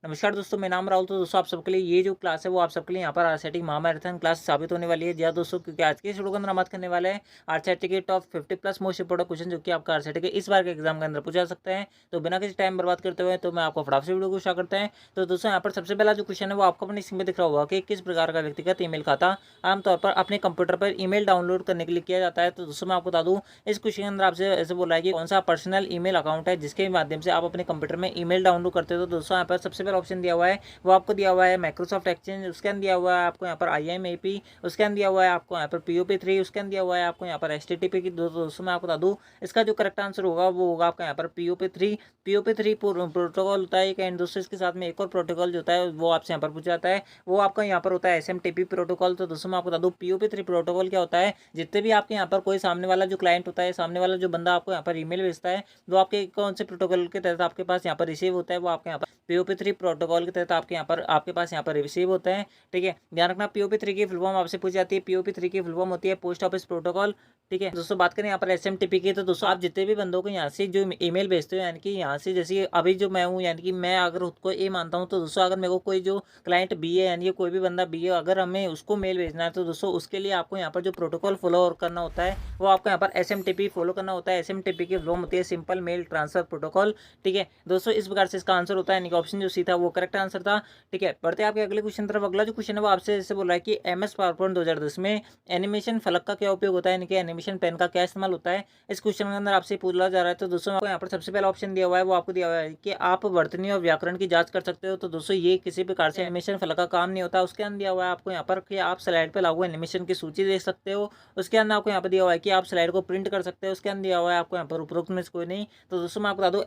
नमस्कार दोस्तों, मेरा नाम राहुल। तो दोस्तों आप सबके लिए ये जो क्लास है वो आप सबके लिए यहाँ पर आरसीटी महामैराथन क्लास साबित होने वाली है। जी हाँ दोस्तों, क्योंकि आज के इस वीडियो के अंदर हम बात करने वाले हैं आरसीटी के top 50 plus most important question जो कि आपका आरसीटी के इस बार के एग्जाम के अंदर पूछा सकते हैं। तो बिना किसी टाइम बर्बाद करते हुए तो मैं आपको फटाफट से वीडियो को स्टार्ट करते हैं। तो दोस्तों यहाँ पर सबसे पहला जो क्वेश्चन है वो आपको अपनी स्क्रीन में दिख रहा होगा कि किस प्रकार का व्यक्तिगत ईमेल खाता आमतौर पर अपने कंप्यूटर पर ईमेल डाउनलोड करने के लिए किया जाता है। तो दोस्तों मैं आपको बता दूं, इस क्वेश्चन के अंदर आपसे ऐसे बोल रहा है कि कौन सा पर्सनल ईमेल अकाउंट है जिसके माध्यम से आप अपने कंप्यूटर में ईमेल डाउनलोड करते हो। तो दोस्तों यहाँ पर सबसे पहला ऑप्शन दिया हुआ है वो आपको दिया हुआ है माइक्रोसॉफ्ट एक्सचेंज, उसके अंदर दिया हुआ है आपको यहाँ पर IMAP, उसके अंदर दिया हुआ है आपको यहाँ पर POP3, उसके अंदर दिया हुआ है आपको यहाँ पर HTTP की। दोस्तों मैं आपको बता दूँ, इसका जो करेक्ट आंसर होगा वो होगा आपका यहाँ पर POP3 प्रोटोकॉल होता है। एंड दोस्तों इसके साथ में एक और प्रोटोकॉल जो होता है वो आपसे यहाँ पर पूछा जाता है, वो आपका यहाँ पर होता है SMTP प्रोटोकॉल। तो दोस्तों मैं आपको बता दूँ POP3 प्रोटोकॉल क्या होता है, जितने भी आपके यहाँ पर कोई सामने वाला जो क्लाइंट होता है, सामने वाला जो बंदा आपको यहाँ पर ईमेल भेजता है, वो आपके कौन से प्रोटोकॉल के तहत आपके पास यहाँ पर रिसीव होता है, वो आपके यहाँ पर POP3 प्रोटोकॉल के तहत आपके पास यहाँ पर रिसीव होता है। ठीक है, ध्यान रखना POP3 की फुल फॉर्म आपसे पूछी जाती है। POP3 की फुल फॉर्म होती है पोस्ट ऑफिस प्रोटोकॉल। ठीक है दोस्तों, बात करें यहाँ पर SMTP की, तो दोस्तों आप जितने भी बंदों को यहाँ से जो ईमेल भेजते हो, यानी कि यहाँ से जैसे अभी जो मैं हूँ, यानी कि मैं अगर खुद को ए मानता हूँ, तो दोस्तों अगर मेरे को कोई जो क्लाइंट बी है, यानी कि कोई भी बंदा बी है, अगर हमें उसको मेल भेजना है, तो दोस्तों उसके लिए आपको यहाँ पर जो प्रोटोकॉल फॉलो करना होता है वो आपको यहाँ पर SMTP फॉलो करना होता है। SMTP की फुल फॉर्म होती है सिंपल मेल ट्रांसफर प्रोटोकॉल। ठीक है दोस्तों, इस प्रकार से इसका आंसर होता है, यानी कि ऑप्शन जो सी था वो करेक्ट आंसर था। ठीक है, बढ़ते हैं आपके अगले क्वेश्चन तरफ। अगला जो क्वेश्चन है वो आपसे जैसे बोल रहा है कि MS पावरपॉइंट 2010 में एनिमेशन फलक का क्या उपयोग होता है, यानी कि एनिमेशन पेन का क्या इस्तेमाल होता है, इस क्वेश्चन के अंदर आपसे पूछा जा रहा है। तो दोस्तों आपको यहाँ पर सबसे पहला ऑप्शन दिया हुआ है, वो आपको दिया हुआ है कि आप वर्तनी और व्याकरण की जांच कर सकते हो। तो दोस्तों ये किसी प्रकार से एनिमेशन फलक का काम नहीं होता। उसके अंदर दिया हुआ है आपको यहाँ पर कि आप स्लाइड पर लागू एनिमेशन की सूची देख सकते हो। उसके अंदर आपको यहाँ पर दिया हुआ है कि आप स्लाइड को प्रिंट कर सकते हो। उसके अंदर दिया हुआ है आपको यहाँ पर उपरोक्त में से कोई नहीं। तो दोस्तों मैं आपको बता दूँ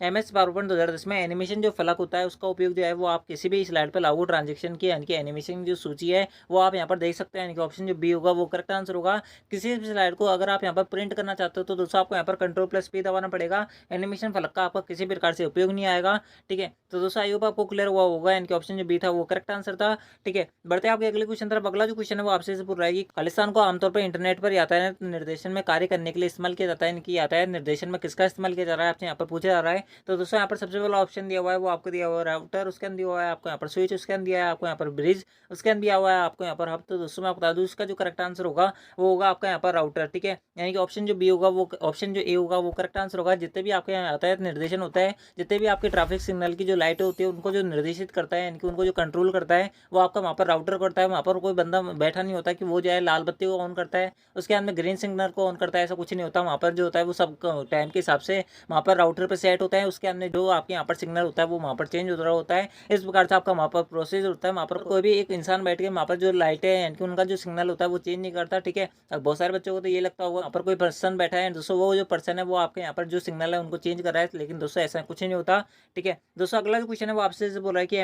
MS पावरपॉइंट 2010 में एनिमेशन जो फलक होता है उसका उपयोग जो है वो आप किसी भी स्लाइड पर लागू ट्रांजेक्शन की, यानी कि एनिमेशन जो सूची है वो आप यहाँ पर देख सकते हैं। यानी कि ऑप्शन जो बी होगा वो करेक्ट आंसर होगा। किसी भी स्लाइड को अगर आप यहाँ पर प्रिंट करना चाहते हो तो दोस्तों आपको यहाँ पर Ctrl+P दबाना पड़ेगा। एनिमेशन फलक का आपका किसी प्रकार से उपयोग नहीं आएगा। ठीक है, तो दोस्तों आई होप आपको क्लियर हुआ होगा, यानी कि ऑप्शन जो बी था वो करेक्ट आंसर था। ठीक है, बढ़ते हैं आपके अगले क्वेश्चन तरफ। अगला जो क्वेश्चन है वो आपसे पूछ रहा है कि खालिस्तान को आमतौर पर इंटरनेट पर यातायात निर्देशन में कार्य करने के लिए इस्तेमाल किया जाता है, यानी कि यातायात निर्देशन में किसका इस्तेमाल किया जा रहा है आपसे यहाँ पर पूछा जा रहा है। तो दोस्तों यहाँ पर सबसे पहला ऑप्शन दिया हुआ है वो आपको दिया हुआ है राउटर, उसके अंदर दिया हुआ है आपको यहाँ पर स्विच, उसके अंदर दिया है आपको यहाँ पर ब्रिज, उसके अंदर दिया हुआ है आपको यहाँ पर हब। तो दोस्तों मैं आपको बता दूँ इसका जो करेक्ट आंसर होगा वो होगा आपका यहाँ पर राउटर। ठीक है, यानी कि ऑप्शन जो बी होगा वो ऑप्शन जो ए होगा वो करेक्ट आंसर होगा। जितने भी आपके यहाँ यातायात निर्देशन होता है, जितने भी आपके ट्रैफिक सिग्नल की जो लाइटें होती है उनको जो निर्देशित करता है, यानी कि उनको जो कंट्रोल करता है वो आपका वहाँ पर राउटर करता है। वहाँ पर कोई बंदा बैठा नहीं होता कि वो जो है लाल बत्ती को ऑन करता है, उसके अंदर ग्रीन सिग्नल को ऑन करता है, ऐसा कुछ नहीं होता। वहाँ पर जो होता है वो सब टाइम के हिसाब से वहाँ पर राउटर पर सेट होता है। उसके अंदर जो आपके यहाँ पर सिग्नल होता है वो वहाँ पर चेंज हो रहा होता है। इस प्रकार से आपका वहाँ पर प्रोसेस होता है। वहाँ पर कोई भी एक इंसान बैठ के वहाँ पर जो लाइटें हैं, यानी कि उनका जो सिग्नल होता है वो चेंज नहीं करता। ठीक है, अब बहुत सारे बच्चों को तो ये लगता होगा वहाँ पर कोई पर्सन बैठा है, दोस्तों वो जो पर्सन है वो आपके यहाँ पर जो सिग्नल है उनको चेंज कर रहा है, लेकिन दोस्तों ऐसा कुछ नहीं होता। ठीक है दोस्तों, अगला जो क्वेश्चन है वो आपसे बोल रहा है कि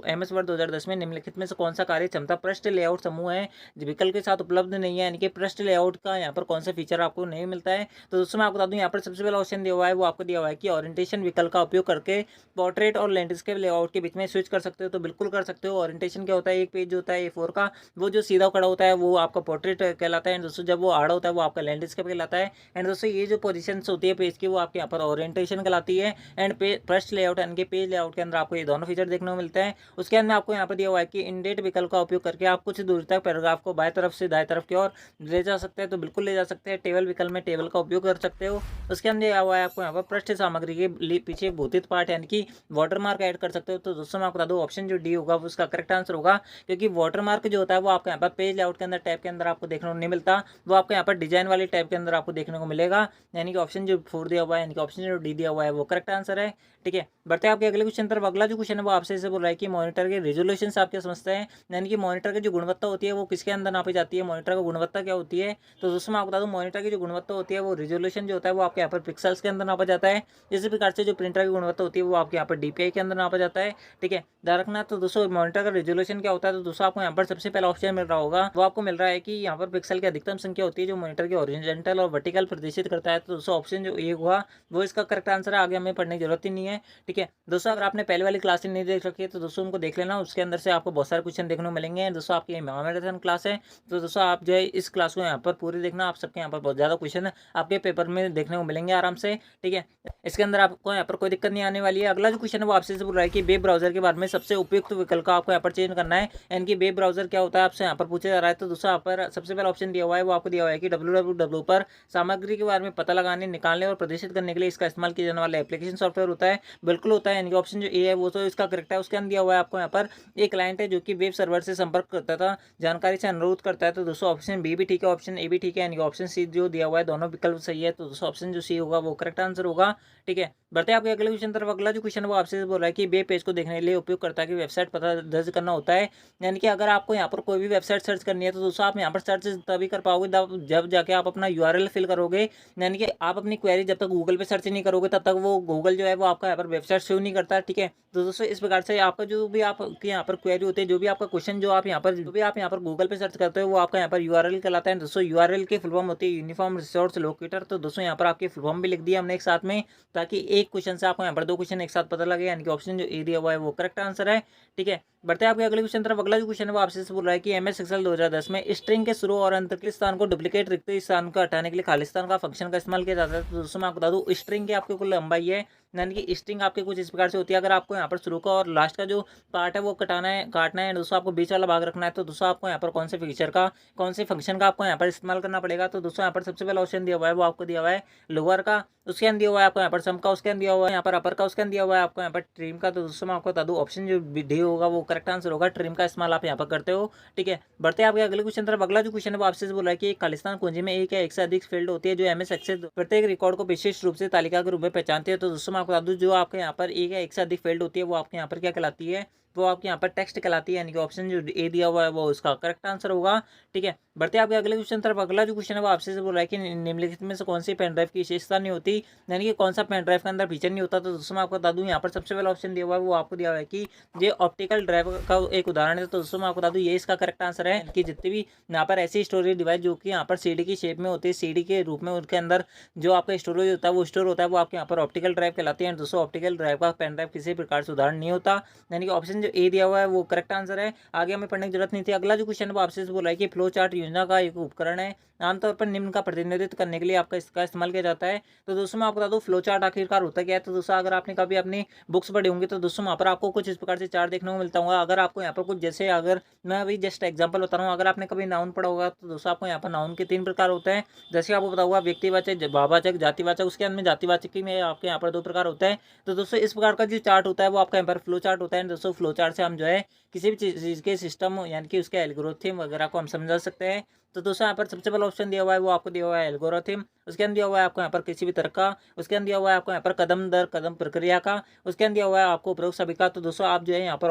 MS वर्ड 2010 में निम्नलिखित में से कौन सा कार्य क्षमता पृष्ठ लेआउट समूह है विकल्प के साथ उपलब्ध नहीं है, यानी कि पृष्ठ लेआउट का यहाँ पर कौन सा फीचर आपको नहीं मिलता है। तो दोस्तों मैं आपको बता दूं यहाँ पर सबसे पहला ऑप्शन दिया हुआ है वो आपको दिया हुआ है कि ओरिएंटेशन विकल्प का उपयोग करके पोर्ट्रेट और लैंडस्केप लेआउट के बीच में स्विच कर सकते हो। तो बिल्कुल कर सकते हो। ओरिएंटेशन क्या होता है, एक पेज जो होता है A4 का वो जो सीधा खड़ा होता है वो आपका पोर्ट्रेट कहलाता है। दोस्तों जब वो आड़ा होता है वो आपका लैंडस्केप कहलाता है। एंड दोस्तों ये जो पोजीशंस होती है पेज की वो आपके यहाँ पर ओरिएंटेशन कहलाती है। एंड पृष्ठ लेआउट यानी कि पेज लेआउट के अंदर आपको ये दोनों फीचर देखने को मिलते हैं। उसके अंदर आपको यहाँ पर दिया हुआ है कि इंडेट विकल्प का उपयोग करके आप कुछ दूर तक पैराग्राफ को बाएं तरफ से दाएं तरफ की ओर ले जा सकते हैं। तो बिल्कुल ले जा सकते हैं। टेबल विकल्प में टेबल का उपयोग कर सकते हो। उसके अंदर दिया हुआ है आपको यहाँ पर पृष्ठ सामग्री के पीछे भूतित पार्ट यानी कि वाटरमार्क ऐड कर सकते हो। तो दोस्तों मैं आपको बता दूं ऑप्शन जो डी होगा वो उसका करेक्ट आंसर होगा, क्योंकि वाटरमार्क जो होता है वो आपके यहाँ पर पेज लेआउट के अंदर टैब के अंदर आपको देखने को नहीं मिलता, वो आपको यहाँ पर डिजाइन वाली टैब के अंदर आपको देखने को मिलेगा। यानी कि ऑप्शन जो 4 दिया हुआ है, यानी कि ऑप्शन जो डी दिया हुआ है वो करेक्ट आंसर है। ठीक है, बढ़ते हैं आपके अगले क्वेश्चन तरफ। अगला जो क्वेश्चन है वो आपसे बोल रहा है कि मॉनिटर के रेजोल्यूशन आप क्या समझते हैं, यानी कि मॉनिटर की जो गुणवत्ता होती है वो किसके अंदर नापी जाती है, मॉनिटर की गुणवत्ता क्या होती है। तो दोस्तों मैं आपको बता दूं मॉनिटर की जो गुणवत्ता होती है वो रेजोल्यूशन जो होता है वो आपके यहाँ पर पिक्सल्स के अंदर नापा जाता है। इसी प्रकार से जो प्रिंटर की गुणवत्ता होती है वो आपके यहाँ पर DPI के अंदर नापा जाता है। ठीक है, ध्यान रखना। तो दोस्तों मॉनिटर का रेजोल्यूशन क्या होता है, तो दोस्तों आपको यहाँ पर सबसे पहला ऑप्शन मिल रहा होगा वो आपको मिल रहा है कि यहाँ पर पिक्सल की अधिकतम संख्या होती है जो मॉनिटर की हॉरिजॉन्टल और वर्टिकल प्रदर्शित करता है। तो दोस्तों ऑप्शन जो ए हुआ वो इसका करेक्ट आंसर है। आगे हमें पढ़ने की जरूरत ही नहीं है। है। ठीक है दोस्तों, अगर आपने पहले वाली क्लासें नहीं देख रखी है तो दोस्तों उनको देख लेना, उसके अंदर से आपको बहुत सारे क्वेश्चन देखने को मिलेंगे। दोस्तों आपकी ये महामैराथन क्लास है, तो दोस्तों आप जो है इस क्लास को यहाँ पर पूरी देखना, आप सबके यहाँ पर बहुत ज़्यादा क्वेश्चन आपके पेपर में देखने को मिलेंगे आराम से। ठीक है, इसके अंदर आपको यहाँ पर कोई दिक्कत नहीं आने वाली है। अगला जो क्वेश्चन है वो आपसे बोल रहा है कि वेब ब्राउजर के बारे में सबसे उपयुक्त विकल्प का आपको यहाँ पर चेंज करना है, यानी कि वेब ब्राउजर क्या होता है आपसे यहाँ पर पूछा जा रहा है। तो दोस्तों यहाँ पर सबसे पहला ऑप्शन दिया हुआ है, वो आपको दिया हुआ है कि www पर सामग्री के बारे में पता लगाने, निकालने और प्रदर्शित करने के लिए इसका इस्तेमाल किया जाने वाला एप्लीकेशन सॉफ्टवेयर होता है। बिल्कुल होता है, यानी कि ऑप्शन जो ए है वो तो इसका करेक्ट है। उसके अंदर दिया हुआ है आपको यहाँ पर एक क्लाइंट है जो कि वेब सर्वर से संपर्क करता था, जानकारी से अनुरोध करता है। तो दोस्तों ऑप्शन बी भी ठीक है, ऑप्शन ए भी ठीक है, यानी कि ऑप्शन सी जो दिया हुआ है दोनों विकल्प सही है। तो दोस्तों ऑप्शन जो सी होगा वो करेक्ट आंसर होगा। ठीक है, बढ़ते हैं आपके अगले क्वेश्चन तरफ। अगला जो क्वेश्चन है वो आपसे बोल रहा है कि वेब पेज को देखने के लिए उपयोगकर्ता की वेबसाइट पता दर्ज करना होता है, यानी कि अगर आपको यहाँ पर कोई भी वेबसाइट सर्च करनी है तो दोस्तों आप यहाँ पर सर्च तभी कर पाओगे जब जाके आप अपना यूआरएल फिल करोगे, यानी कि आप अपनी क्वेरी जब तक गूगल पे सर्च नहीं करोगे तब तक वो गूगल जो है वो आपका यहाँ पर वेबसाइट शो नहीं करता। ठीक है, तो दोस्तों इस प्रकार से आपका जो भी आपके यहाँ पर क्वेरी होती है, जो भी आपका क्वेश्चन जो भी आप यहाँ पर गूगल पे सर्च करते हो वो आपका यहाँ पर यूआरएल कहलाता है। दोस्तों यूआरएल की फुल फॉर्म होती है यूनिफॉर्म रिसोर्स लोकेटर। तो दोस्तों यहाँ पर आपकी फुल फॉर्म भी लिख दिया हमने एक साथ में, ताकि एक क्वेश्चन से आपको यहाँ पर दो क्वेश्चन एक साथ पता लगे, यानी कि ऑप्शन जो ए दिया हुआ है वो करेक्ट आंसर है। ठीक है, बढ़ते हैं आपके अगले क्वेश्चन तरफ। अगला जो क्वेश्चन है वो आपसे बोल रहा है कि एमएस एक्सेल 2010 में स्ट्रिंग के शुरू और अंत के स्थान को डुप्लीकेट रिक्त स्थान को हटाने के लिए खाली स्थान का फंक्शन का इस्तेमाल किया जाता है। तो दोस्तों मैं आपको बता दूं, स्ट्रिंग की आपकी कुल लंबाई है, यानी कि स्ट्रिंग आपके कुछ इस प्रकार से होती है। अगर आपको यहाँ पर शुरू का और लास्ट का जो पार्ट है वो काटना है, दोस्तों आपको बीच वाला भाग रखना है, तो दोस्तों आपको यहाँ पर कौन से फीचर का, कौन से फंक्शन का आपको यहाँ पर इस्तेमाल करना पड़ेगा। तो दोस्तों यहाँ पर सबसे पहला ऑप्शन दिया हुआ है वो आपको दिया हुआ है लोअर का, उसके अंदर दिया हुआ है आपको यहाँ पर सम का, उसके अंदर दिया हुआ है यहाँ पर अपर का, उसके अंदर दिया हुआ है आपको यहाँ पर ट्रिम का। तो दोस्तों मैं आपको बता दूं ऑप्शन जो डी होगा वो करेक्ट आंसर होगा, ट्रिम का इस्तेमाल आप यहाँ पर करते हो। ठीक है, बढ़ते हैं आपके अगले क्वेश्चन तरफ। अगला जो क्वेश्चन है वो आपसे बोल रहा है कि खालिस्तान कुंजी में एक या एक से अधिक फील्ड होती है जो एमएस एक्सेल प्रत्येक रिकॉर्ड को विशेष रूप से तालिका के रूप में पहचानती है। तो दोस्तों मैं आपको बता दूं, जो आपके यहाँ पर एक या एक से अधिक फील्ड होती है वो आपके यहाँ पर क्या कहलाती है, वो आपके यहाँ पर टेक्स्ट कहलाती है, यानी कि ऑप्शन जो ए दिया हुआ है वो उसका करेक्ट आंसर होगा। ठीक है, बढ़ते हैं आपके अगले क्वेश्चन तरफ। अगला जो क्वेश्चन है वो आपसे बोल रहा है कि निम्नलिखित में से कौन सी पेन ड्राइव की विशेषता नहीं होती, यानी कि कौन सा पेन ड्राइव के अंदर फीचर नहीं होता। तो दोस्तों मैं आपको बता दूं, यहाँ पर सबसे पहला ऑप्शन दिया हुआ है वो आपको दिया हुआ है कि ये ऑप्टिकल ड्राइव का एक उदाहरण है। तो दोस्तों मैं आपको बता दूं ये इसका करेक्ट आंसर है, कि जितने भी यहाँ पर ऐसी स्टोरेज डिवाइस जो कि यहाँ पर सीडी की शेप में होती है, सीडी के रूप में उनके अंदर जो आपका स्टोरेज होता है वो स्टोर होता है, वो आपके यहाँ पर ऑप्टिकल ड्राइव कहलाती है। दोस्तों ऑप्टिकल ड्राइव का पेन ड्राइव किसी प्रकार से उदाहरण नहीं होता, यानी कि ऑप्शन जो ए दिया हुआ है वो करेक्ट आंसर है। आगे हमें पढ़ने की जरूरत नहीं थी। अगला जो क्वेश्चन है वो आपसे बोल रहा है कि फ्लो चार्ट योजना का एक उपकरण है, आमतौर पर निम्न का प्रतिनिधित्व करने के लिए आपका इसका इस्तेमाल किया जाता है। तो दोस्तों मैं आपको बता दूं फ्लो चार्ट आखिरकार होता क्या है। तो दोस्तों अगर आपने कभी अपनी बुक्स पढ़ी होंगी तो दोस्तों वहाँ पर आपको कुछ इस प्रकार से चार्ट देखने को मिलता होगा। अगर आपको यहाँ पर कुछ जैसे, अगर मैं अभी जस्ट एग्जांपल बता रहा हूँ, अगर आपने कभी नाउन पढ़ा होगा तो दोस्तों आपको यहाँ पर नाउन के 3 प्रकार होते हैं, जैसे आपको पता होगा व्यक्तिवाचक, भाववाचक, जातिवाचक। उसके अंदर में जातिवाचक में आपके यहाँ पर 2 प्रकार होता है। तो दोस्तों इस प्रकार का जो चार्ट होता है वो आपका यहाँ पर फ्लो चार्ट होता है। दोस्तों फ्लो चार्ट से हम जो है किसी भी चीज़ के सिस्टम, यानी कि उसके एल्गोरिथम वगैरह को हम समझा सकते हैं। तो दोस्तों यहाँ पर सबसे पहला ऑप्शन दिया हुआ है वो आपको दिया हुआ है एल्गोरिथम, उसके अंदर दिया हुआ है आपको यहाँ पर किसी भी तरह का, उसके अंदर दिया हुआ है आपको यहाँ पर कदम दर कदम प्रक्रिया का, उसके अंदर दिया हुआ है आपको उपरोक्त सभी का। तो दोस्तों आप जो है यहाँ पर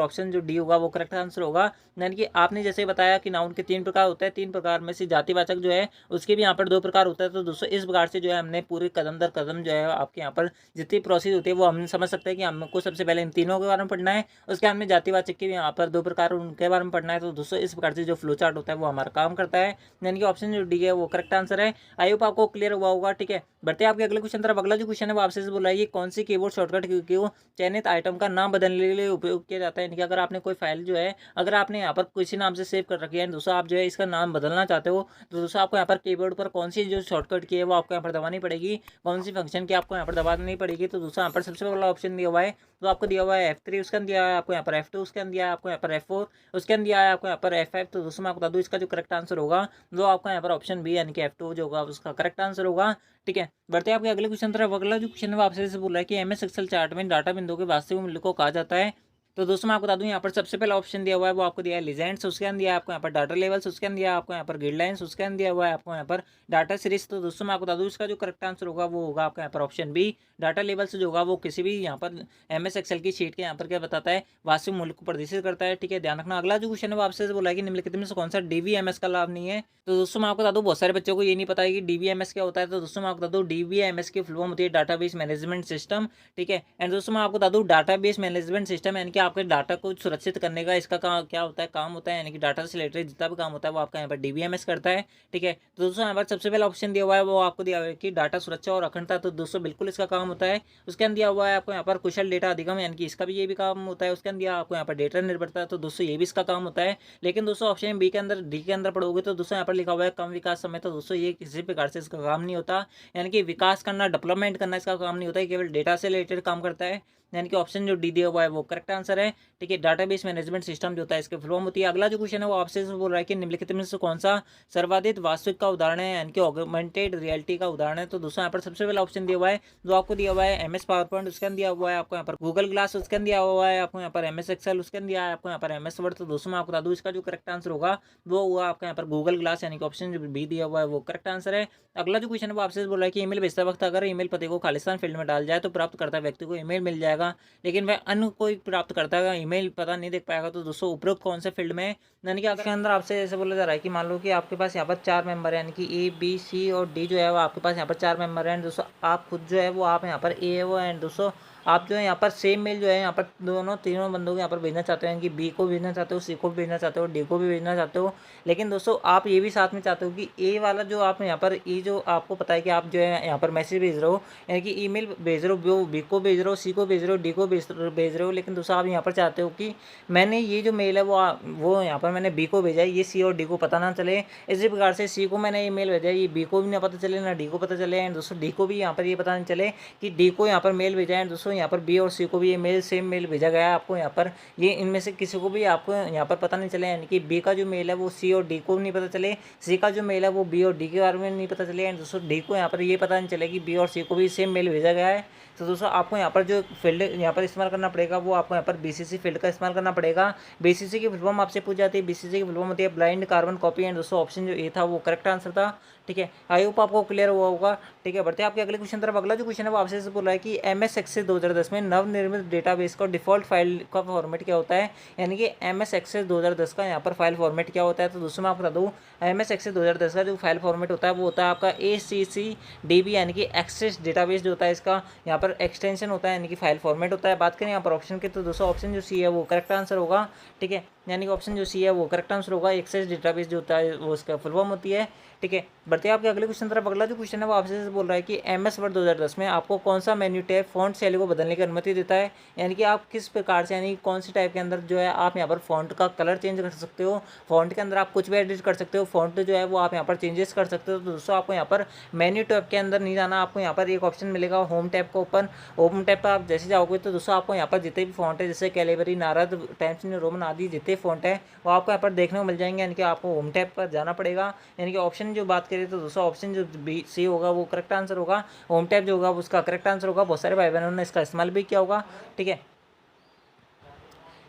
ऑप्शन जो डी होगा वो करेक्ट आंसर होगा, यानी कि आपने जैसे बताया कि नाउन के 3 प्रकार होते हैं, 3 प्रकार में से जातिवाचक जो है उसके भी यहाँ पर 2 प्रकार होता है। तो दोस्तों इस प्रकार से जो है हमने पूरे कदम दर कदम जो है आपके यहाँ पर जितनी प्रोसेस होती है वो हम समझ सकते हैं कि हमको सबसे पहले इन तीनों के बारे में पढ़ना है, उसके बाद में जातिवाचक के भी यहाँ पर 2 प्रकार उनके बारे में पढ़ना है। तो दोस्तों इस प्रकार से जो फ्लो चार्ट होता है वो हमारा काम करता है, यानी कि ऑप्शन जो डी है वो करेक्ट आंसर है। आई होप आपको क्लियर हुआ होगा। ठीक है, बढ़ते हैं आपके अगले क्वेश्चन तरफ। अगला जो क्वेश्चन है वो आपसे बोल रहा है कि कौन सी कीबोर्ड शॉर्टकट को चयनित आइटम का नाम बदलने के लिए उपयोग किया जाता है, यानी कि अगर आपने कोई फाइल जो है, अगर आपने यहाँ पर किसी नाम से सेव कर रखी है, दोस्तों आप जो है इसका नाम बदलना चाहते हो, तो दोस्तों आपको यहाँ पर कीबोर्ड पर कौन सी जो शॉर्टकट की है वो आपको यहाँ पर दबानी पड़ेगी, कौन सी फंक्शन की आपको यहाँ पर दबानी पड़ेगी। तो दोस्तों यहाँ पर सबसे पहला ऑप्शन दिया हुआ है तो आपको दिया हुआ है F3, उसके अंदर दिया है आपको यहाँ पर F2, उसके अंदर दिया है आपको यहाँ पर F4, उसके अंदर दिया है आपको यहाँ पर F5। तो दोस्तों मैं आपको बता दूँ इसका जो करेक्ट आंसर होगा वो आपका यहाँ पर ऑप्शन बी, यानी कि F2 जो होगा उसका करेक्ट आंसर होगा। ठीक है, बढ़ते हैं आपके अगले क्वेश्चन तरफ। अगला जो क्वेश्चन है वो आपसे बोल रहा है कि एमएस एक्सेल चार्ट में डाटा बिंदुओं के वास्तविक मूल्य को कहा जाता है। तो दोस्तों मैं आपको बता दूं यहाँ पर सबसे पहला ऑप्शन दिया हुआ है वो आपको दिया है लीजेंड्स, उसके अंदर दिया है आपको यहाँ पर डाटा लेवल्स, उसके अंदर दिया है आपको यहाँ पर गाइडलाइंस, उसके अंदर दिया हुआ है आपको यहाँ पर डाटा सीरीज। तो दोस्तों मैं आपको बता दूं इसका जो करेक्ट आंसर होगा वो होगा आपका यहाँ पर ऑप्शन बी, डाटा लेवल्स जो होगा वो किसी भी यहाँ पर एमएस एक्सेल की शीट के यहाँ पर क्या बताता है, वास्तविक मूल्य को प्रदर्शित करता है। ठीक है, ध्यान रखना। अगला जो क्वेश्चन है वो आपसे बोला है कि निम्नलिखित में से कौन सा डीवीएमएस का लाभ नहीं है। तो दोस्तों मैं आपको बता दूं बहुत सारे बच्चों को ये नहीं पता है कि डीवीएमएस क्या होता है। तो दोस्तों मैं आपको बता दूं डीवीएमएस की फुल फॉर्म होती है डाटाबेस मैनेजमेंट सिस्टम। ठीक है, एंड दोस्तों मैं आपको बता दूं डाटाबेस मैनेजमेंट सिस्टम, यानी कि आपके डाटा को सुरक्षित करने का इसका क्या होता है, काम होता है, यानी कि डाटा से रिलेटेड जितना भी काम होता है वो आपका यहाँ पर डीबीएमएस करता है। ठीक है, तो दोस्तों यहाँ पर सबसे पहला ऑप्शन दिया हुआ है वो आपको दिया हुआ है कि डाटा सुरक्षा और अखंडता, तो दोस्तों बिल्कुल इसका काम होता है। उसके अंदर दिया हुआ है आपको यहाँ पर कुशल डेटा अधिगम, यानी कि इसका भी ये भी काम होता है। उसके अंदर दिया आपको यहाँ पर डेटा निर्भरता, तो दोस्तों ये भी इसका काम होता है। लेकिन दोस्तों ऑप्शन बी के अंदर, डी के अंदर पढ़ोगे तो दोस्तों यहाँ पर लिखा हुआ है कम विकास समय, तो दोस्तों ये किसी प्रकार से इसका काम नहीं होता, यानी कि विकास करना, डेवलपमेंट करना इसका काम नहीं होता है, केवल डेटा से रिलेटेड काम करता है। यानी कि ऑप्शन जो डी दिया हुआ है वो करेक्ट आंसर है। ठीक है, डाटाबेस मैनेजमेंट सिस्टम जो होता है इसके फुल फॉर्म होती है। अगला जो क्वेश्चन है वो आपसे बोल रहा है कि निम्नलिखित में से कौन सा सर्वाधिक वास्तविक का उदाहरण है, यानी कि ऑगमेंटेड रियलिटी का उदाहरण है। तो दोस्तों यहाँ पर सबसे पहला ऑप्शन दिया हुआ है जो आपको दिया हुआ है MS पावर पॉइंट, उसके अंदर दिया हुआ है आपको यहाँ पर गूगल ग्लास, उसके अंदर दिया हुआ है आपको यहाँ पर MS एक्सेल, उसके अंदर दिया है आपको यहाँ पर MS वर्ड। तो दोस्तों मैं आपको बता दूँ इसका जो करेक्ट आंसर होगा वो हुआ आपका यहाँ पर गूगल ग्लास, यानी कि ऑप्शन जो बी दिया हुआ है वो करेक्ट आंसर है। अगला जो क्वेश्चन है वो आपसे बोल रहा है कि ईमेल भेजते वक्त अगर ईमेल पते को खालिस्तान फील्ड में डाल जाए तो प्राप्तकर्ता व्यक्ति को ईमेल मिल जाएगा, लेकिन वह अन्य कोई प्राप्तकर्ता का ईमेल पता नहीं देख पाएगा। तो दोस्तों उपरोक्त कौन से फील्ड में, यानी कि आपके अंदर आपसे ऐसे बोला जा रहा है कि मान लो कि आपके पास यहाँ पर 4 मेंबर है, यानी कि A B C और D जो है वो आपके पास यहाँ पर 4 मेंबर हैं। दोस्तों आप खुद जो है वो आप यहाँ पर A है वो, एंड दोस्तों आप जो है यहाँ पर सेम मेल जो है यहाँ पर दोनों तीनों बंदों को यहाँ पर भेजना चाहते हैं कि बी को भेजना चाहते हो, सी को भी भेजना चाहते हो, डी को भी भेजना चाहते हो। लेकिन दोस्तों आप ये भी साथ में चाहते हो कि ए वाला जो आप यहाँ पर ई जो आपको पता है कि आप जो है यहाँ पर मैसेज भेज रहे हो, यानी कि ईमेल भेज रहे हो, बी को भेज रहे हो, सी को भेज रहे हो, डी को भेज रहे हो, लेकिन दोस्तों आप यहाँ पर चाहते हो कि मैंने ये जो मेल है वो यहाँ पर मैंने बी को भेजा है, ये सी और डी को पता ना चले। इसी प्रकार से सी को मैंने ये मेल भेजा है, ये बी को भी ना पता चले ना डी को पता चले, एंड दोस्तों डी को भी यहाँ पर ये पता नहीं चले कि डी को यहाँ पर मेल भेजा है। दोस्तों यहाँ पर बी और सी को भी ये मेल सेम मेल भेजा गया है आपको यहाँ पर, ये इनमें से किसी को भी आपको यहाँ पर पता नहीं चले, यानी कि बी का जो मेल है वो सी और डी को नहीं पता चले, सी का जो मेल है वो बी और डी के बारे में नहीं पता चले, एंड दोस्तों डी को यहाँ पर ये पता नहीं चले कि बी और सी को भी सेम मेल भेजा गया है। तो दोस्तों आपको यहाँ पर जो फील्ड यहाँ पर इस्तेमाल करना पड़ेगा वो आपको यहाँ पर BCC फील्ड का इस्तेमाल करना पड़ेगा। BCC की फुल फॉर्म आपसे पूछ जाती है, BCC की फुल फॉर्म होती है ब्लाइंड कार्बन कॉपी, एंड दोस्तों ऑप्शन जो ए था वो करेक्ट आंसर था। ठीक है, आई होप आपको क्लियर हुआ होगा। ठीक है, बढ़ते हैं आपके अगले क्वेश्चन तरफ। अगला जो क्वेश्चन है वो आपसे बोल रहा है कि MS एक्सेस 2010 में नवनिर्मित डेटाबेस का डिफॉल्ट फाइल का फॉर्मेट क्या होता है, यानी कि MS एक्सेस 2010 का यहाँ पर फाइल फॉर्मेट क्या होता है। तो दोस्तों मैं आपको बता दूँ MS एक्सेस 2010 का जो फाइल फॉर्मेट होता है वो होता है आपका ACCDB, यानी कि एक्सेस डेटाबेस जो होता है इसका यहाँ पर एक्सटेंशन होता है, यानी कि फाइल फॉर्मेट होता है। बात करें यहाँ पर ऑप्शन की तो दोस्तों ऑप्शन जो सी है वो करेक्ट आंसर होगा। ठीक है, यानी कि ऑप्शन जो सी है वो करेक्ट आंसर होगा। एक्सेस डेटाबेस जो होता है वो उसका फुल फॉर्म होती है। ठीक है, बढ़ते हैं आपके अगले क्वेश्चन तरफ। अगला जो क्वेश्चन है वो आपसे बोल रहा है कि MS वर्ड 2010 में आपको कौन सा मेन्यू टैब फॉन्ट शैली को बदलने की अनुमति देता है, यानी कि आप किस प्रकार से, यानी कौन सी टाइप के अंदर जो है आप यहाँ पर फॉन्ट का कलर चेंज कर सकते हो, फॉन्ट के अंदर आप कुछ भी एडिट कर सकते हो, फॉन्ट जो है वो आप यहाँ पर चेंजेस कर सकते हो। तो दोस्तों आपको यहाँ पर मेन्यू टैब के अंदर नहीं जाना, आपको यहाँ पर एक ऑप्शन मिलेगा होम टैब का ओपन। होम टैब पर आप जैसे जाओगे तो दोस्तों आपको यहाँ पर जितने भी फॉन्ट है जैसे Calibri, Narad, times new Roman आदि जितने फॉन्ट है वो आपको यहाँ पर देखने को मिल जाएंगे, यानी कि आपको होम टैब पर जाना पड़ेगा। यानी कि ऑप्शन जो बात करें तो दोस्तों ऑप्शन जो बी सी होगा वो करेक्ट आंसर होगा। होम टैब जो होगा उसका करेक्ट आंसर होगा। बहुत सारे भाई बहनों ने इसका इस्तेमाल भी किया होगा। ठीक है,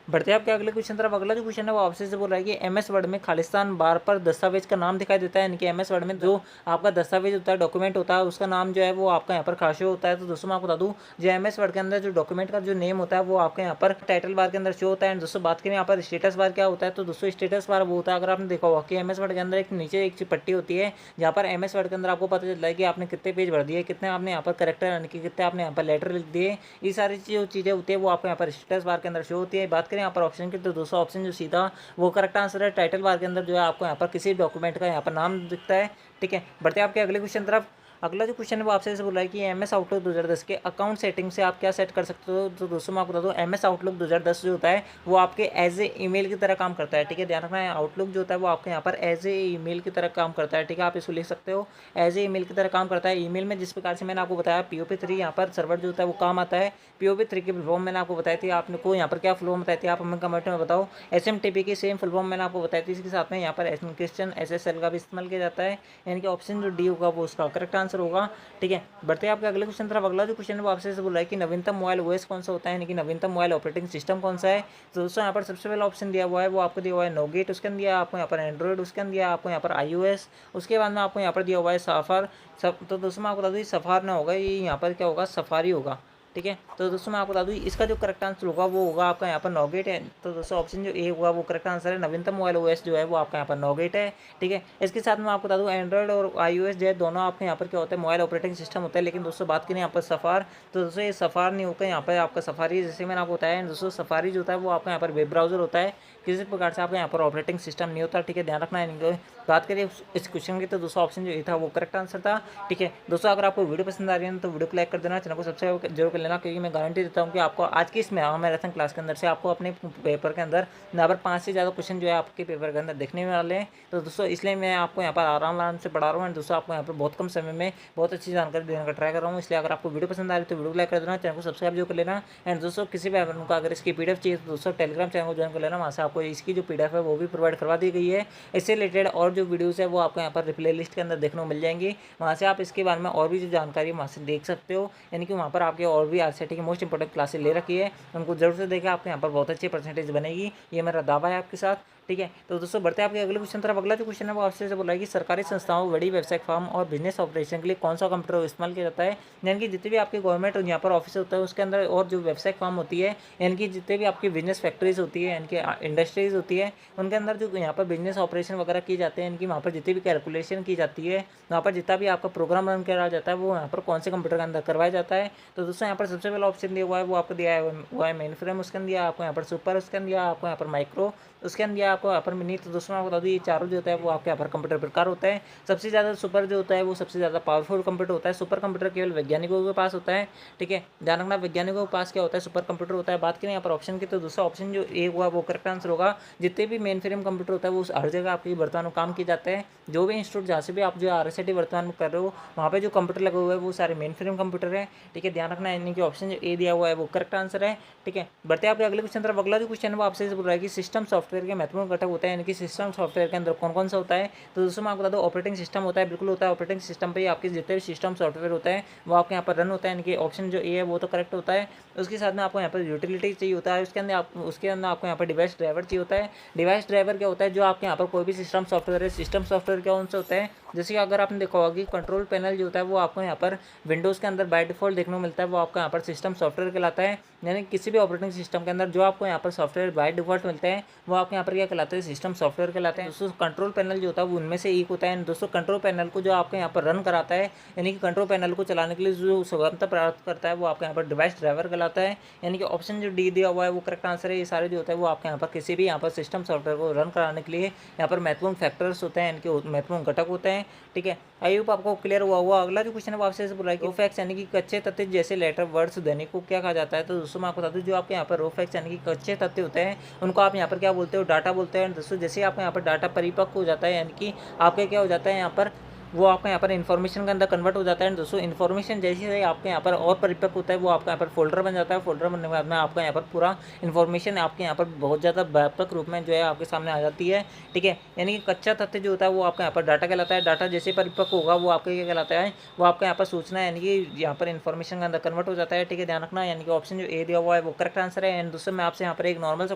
बढ़ते हैं आपके अगले क्वेश्चन तरफ। अगला जो क्वेश्चन है वो आपसे से बोल रहा है कि MS वर्ड में खालिस्तान बार पर दस्तावेज का नाम दिखाई देता है, यानी कि MS वर्ड में जो आपका दस्तावेज होता है, डॉक्यूमेंट होता है, उसका नाम जो है वो आपका यहाँ पर खाशो होता है। तो दोस्तों मैं आपको बता दूँ जो MS वर्ड के अंदर जो डॉक्यूमेंट का जो नेम होता है वो आपके यहाँ पर टाइटल बार के अंदर शो होता है। दोस्तों बात करें यहाँ पर स्टेटस बार क्या होता है, तो दोस्तों स्टेटस बार वो होता है, अगर आपने देखा होगा कि MS वर्ड के अंदर एक नीचे एक पट्टी होती है जहाँ पर MS वर्ड के अंदर आपको पता चलता है कि आपने कितने पेज भर दिए, कितने आपने यहाँ पर करेक्टर, यानी कि कितने आपने यहाँ पर लेटर लिख दिए, ये सारी जो चीज़ें होती है वो आपको यहाँ पर स्टेटस बार के अंदर शो होती है। बात करें यहाँ पर ऑप्शन की तो दोस्तों ऑप्शन जो सीधा वो करेक्ट आंसर है। टाइटल बार के अंदर जो है आपको यहाँ पर किसी डॉक्यूमेंट का यहाँ पर नाम दिखता है। ठीक है, बढ़ते हैं आपके अगले क्वेश्चन तरफ। अगला जो क्वेश्चन है वो आपसे बोल रहा है कि MS आउटलुक 2010 के अकाउंट सेटिंग से आप क्या सेट कर सकते हो। तो दोस्तों मैं आपको बता दूँ MS आउटलुक 2010 जो होता है वो आपके एज ए ईमेल की तरह काम करता है। ठीक है, ध्यान रखना है, आउटलुक जो होता है वो आपके यहाँ पर एज ए ईमेल की तरह काम करता है। ठीक है, आप इसको लिख सकते हो, एज ए ईमेल की तरह काम करता है। ईमेल में जिस प्रकार से मैंने आपको बताया POP3 यहाँ पर सर्वर जो होता है वो काम आता है। POP3 की फुल फॉर्म मैंने आपको बताई थी, आपने को यहाँ पर क्या फुल फॉर्म बताई थी आप हमें कमेंट में बताओ। SMTP की सेम फुल फॉर्म मैंने आपको बताई थी, इसके साथ में यहाँ पर एन्क्रिप्शन SSL का भी इस्तेमाल किया जाता है, यानी कि ऑप्शन जो डी होगा वो उसका करेक्ट आंसर होगा। ठीक है, बढ़ते हैं आपके अगले क्वेश्चन तरफ। अगला जो क्वेश्चन है वो आपसे बोल रहा है कि नवीनतम मोबाइल OS कौन सा होता है, यानी कि नवीनतम मोबाइल ऑपरेटिंग सिस्टम कौन सा है। तो दोस्तों यहाँ पर सबसे पहला ऑप्शन दिया हुआ है वो आपको दिया हुआ है नोगेट, उसके अंदर दिया आपको यहाँ पर एंड्रॉइड, उसके अंदर दिया आपको यहाँ पर iOS, उसके बाद में आपको यहाँ पर दिया हुआ है सफार। तो दोस्तों मैं आपको बता दूँ सफार ना होगा, ये यहाँ पर क्या होगा, सफारी होगा। ठीक है। तो दोस्तों मैं आपको बता दूँ इसका जो करेक्ट आंसर होगा वो होगा आपका यहाँ पर नॉगेट है। तो दोस्तों ऑप्शन जो ए होगा वो करेक्ट आंसर है। नवीनतम मोबाइल ओएस जो है वो आपका यहाँ पर नॉगेट है, ठीक है। इसके साथ मैं आपको बता दूँ एंड्रॉइड और iOS जो है दोनों आपके यहाँ पर क्या होता है मोबाइल ऑपरेटिंग सिस्टम होता है। लेकिन दोस्तों बात करें यहाँ पर सफ़ार, तो दोस्तों ये सफ़ार नहीं होकर यहाँ पर आपका सफारी, जैसे मैंने आपको बताया दोस्तों सफारी जो होता है वो आपका यहाँ पर वेब ब्राउजर होता है, किसी प्रकार से आपका यहाँ पर ऑपरेटिंग सिस्टम नहीं होता, ठीक है। ध्यान रखना है इनको। बात करिए इस क्वेश्चन की तो दोस्तों ऑप्शन जो ये था वो करेक्ट आंसर था, ठीक है। दोस्तों अगर आपको वीडियो पसंद आ रही है तो वीडियो को लाइक कर देना, चैनल को सब्सक्राइब जरूर कर लेना, क्योंकि मैं गारंटी देता हूँ कि आपको आज की इस मैराथन क्लास के अंदर से आपको अपने पेपर के अंदर यहाँ पर 5 से ज़्यादा क्वेश्चन जो है आपके पेपर के अंदर देखने में वाले हैं। तो दोस्तों इसलिए मैं आपको यहाँ पर आराम से पढ़ा रहा हूँ, दोस्तों आपको यहाँ पर बहुत कम समय में बहुत अच्छी जानकारी देने का ट्राई कर रहा हूँ। इसलिए अगर आपको वीडियो पसंद आ रही है तो वीडियो को लाइक कर देना, चैनल को सब्सक्राइब जो कर लेना। एंड दोस्तों किसी भी को अगर इसकी पीडीएफ चाहिए तो दोस्तों टेलीग्राम चैनल को ज्वाइन कर लेना, वहाँ से आपको इसकी जो पीडीएफ है वो भी प्रोवाइड करवा दी गई है। इससे रिलेटेड और जो वीडियोस है वो आपको यहाँ पर प्ले लिस्ट के अंदर देखने को मिल जाएंगी, वहाँ से आप इसके बारे में और भी जो जानकारी वहाँ से देख सकते हो। यानी कि वहाँ पर आपके और भी आरसीटी की मोस्ट इंपॉर्टेंट क्लासेस ले रखी है, उनको जरूर से देखें, आपके यहाँ पर बहुत अच्छी परसेंटेज बनेगी, ये मेरा दावा है आपके साथ, ठीक है। तो दोस्तों बढ़ते हैं आपके अगले क्वेश्चन तरफ। अगला जो क्वेश्चन है वो आपसे बोल रहा है कि सरकारी संस्थाओं, बड़ी व्यवसायिक फर्म और बिजनेस ऑपरेशन के लिए कौन सा कंप्यूटर इस्तेमाल किया जाता है। यानी कि जितने भी आपके गवर्नमेंट यहाँ पर ऑफिस होता है उसके अंदर और जो व्यवसायिक फर्म होती है, यानी कि जितने भी आपकी बिजनेस फैक्ट्रीज होती है, यानी कि इंडस्ट्रीज होती है, उनके अंदर जो यहाँ पर बिजनेस ऑपरेशन वगैरह किए जाते हैं, यानी कि वहाँ पर जितनी भी कैलकुलेशन की जाती है, वहाँ पर जितना भी आपका प्रोग्राम रन करा जाता है वो यहाँ पर कौन से कंप्यूटर के अंदर करवाया जाता है। तो दोस्तों यहाँ पर सबसे पहला ऑप्शन दिया हुआ है वो आपको दिया है वो है मेन फ्रेम, उसके अंदर दिया आपको यहाँ पर सुपर, उसके अंदर दिया आपको यहाँ पर माइक्रो, उसके अंदर दिया आपको यहाँ पर मिनी। तो दोस्तों मैं बता दूँ ये चारों जो होता है वो आपके यहाँ पर कंप्यूटर प्रकार होता है। सबसे ज़्यादा सुपर जो होता है वो सबसे ज़्यादा पावरफुल कंप्यूटर होता है। सुपर कंप्यूटर केवल वैज्ञानिकों के पास होता है, ठीक है। ध्यान रखना वैज्ञानिकों के पास क्या होता है सुपर कंप्यूटर होता है। बात करें यहाँ पर ऑप्शन की तो दूसरा ऑप्शन जो ए हुआ वो करेक्ट आंसर होगा। जितने भी मेन फ्रेम कंप्यूटर होता है वो हर जगह आपकी वर्तमान में काम किया जाता है। जो भी इंस्टीट्यूट जहाँ से भी आप जो RSIT वर्तमान में कर रहे हो वहाँ पे जो कंप्यूटर लगे हुए हैं वो सारे मेन फ्रेम कंप्यूटर है, ठीक है। ध्यान रखना है यानी कि ऑप्शन जो ए दिया हुआ है वो करेक्ट आंसर है, ठीक है। बढ़ते हैं आपके अगले क्वेश्चन तरफ। अगला जो क्वेश्चन है वो आपसे बोल रहा है कि सिस्टम सॉफ्टवेयर के महत्वपूर्ण घटक होता है, यानी कि सिस्टम सॉफ्टवेयर के अंदर कौन कौन सा होता है। तो दोस्तों मैं आपको बता दूं ऑपरेटिंग सिस्टम होता है, बिल्कुल होता है। ऑपरेटिंग सिस्टम पे ही आपके जितने भी सिस्टम सॉफ्टवेयर होता है वो आपके यहाँ पर रन होता है, यानी कि ऑप्शन जो ए है वो तो करेक्ट होता है। उसके साथ में आपको यहाँ पर यूटिलिटी चाहिए होता है, उसके अंदर आपको यहाँ पर डिवाइस ड्राइवर चाहिए होता है। डिवाइस ड्राइवर क्या होता है जो आपके यहाँ पर कोई भी सिस्टम सॉफ्टवेयर है, सिस्टम सॉफ्टवेयर क्या उनसे होता है। जैसे कि अगर आपने देखा होगा कि कंट्रोल पैनल जो होता है वो आपको यहाँ पर विंडोज़ के अंदर बाय डिफॉल्ट देखने को मिलता है, वो आपका यहाँ पर सिस्टम सॉफ्टवेयर कहलाता है। यानी किसी भी ऑपरेटिंग सिस्टम के अंदर जो आपको यहाँ पर सॉफ्टवेयर बाय डिफॉल्ट मिलते हैं वो आपके यहाँ पर क्या कहलाते हैं सिस्टम सॉफ्टवेयर कहलाते हैं। दोस्तों कंट्रोल पैनल जो होता है वो उनमें से एक होता है। दोस्तों कंट्रोल पैनल को जो आपके यहाँ पर रन कराता है, यानी कि कंट्रोल पैनल को चलाने के लिए जो सुगमता प्राप्त करता है वो आपके यहाँ पर डिवाइस ड्राइवर कहलाता है। यानी कि ऑप्शन जो डी दिया हुआ है वो करेक्ट आंसर है। ये सारे जो होता है वो आपके यहाँ पर किसी भी यहाँ पर सिस्टम सॉफ्टवेयर को रन कराने के लिए यहाँ पर महत्वपूर्ण फैक्टर्स होते हैं, यानी कि महत्वपूर्ण घटक होते हैं, ठीक है। आई होप आपको क्लियर हुआ होगा। अगला जो क्वेश्चन है वो आपसे बोल रहा है कि रो फैक्ट्स यानी कि कच्चे तथ्य जैसे लेटर वर्ड्स ध्वनि को क्या कहा जाता है। तो दोस्तों मैं आपको बता दूं जो आपके यहाँ पर रो फैक्ट्स यानी कि कच्चे तथ्य होते हैं उनको आप यहाँ पर क्या बोलते हो, डाटा बोलते हैं। दोस्तों जैसे आपके यहाँ पर डाटा परिपक्व हो जाता है, यानी कि आपके क्या हो जाता है यहाँ पर वो आपका यहाँ पर इन्फॉर्मेशन के अंदर कन्वर्ट हो जाता है। दोस्तों इन्फॉर्मेशन जैसे ही आपके यहाँ पर और परिपक्व होता है वो आपका यहाँ पर फोल्डर बन जाता है। फोल्डर बनने के बाद में आपका यहाँ पर पूरा इन्फॉर्मेशन आपके यहाँ पर बहुत ज़्यादा व्यापक रूप में जो है आपके सामने आ जाती है, ठीक है। यानी कि कच्चा तथ्य जो होता है वो आपका यहाँ पर डाटा कहलाता है। डाटा जैसे परिपक्व होगा वो आपका क्या कहलाता है, वो आपका यहाँ पर सूचना यानी कि यहाँ पर इन्फॉर्मेशन के अंदर कन्वर्ट हो जाता है, ठीक है। ध्यान रखना यानी कि ऑप्शन जो ए दिया हुआ है वो करेक्ट आंसर है। एंड दोस्तों मैं आपसे यहाँ पर एक नॉर्मल सा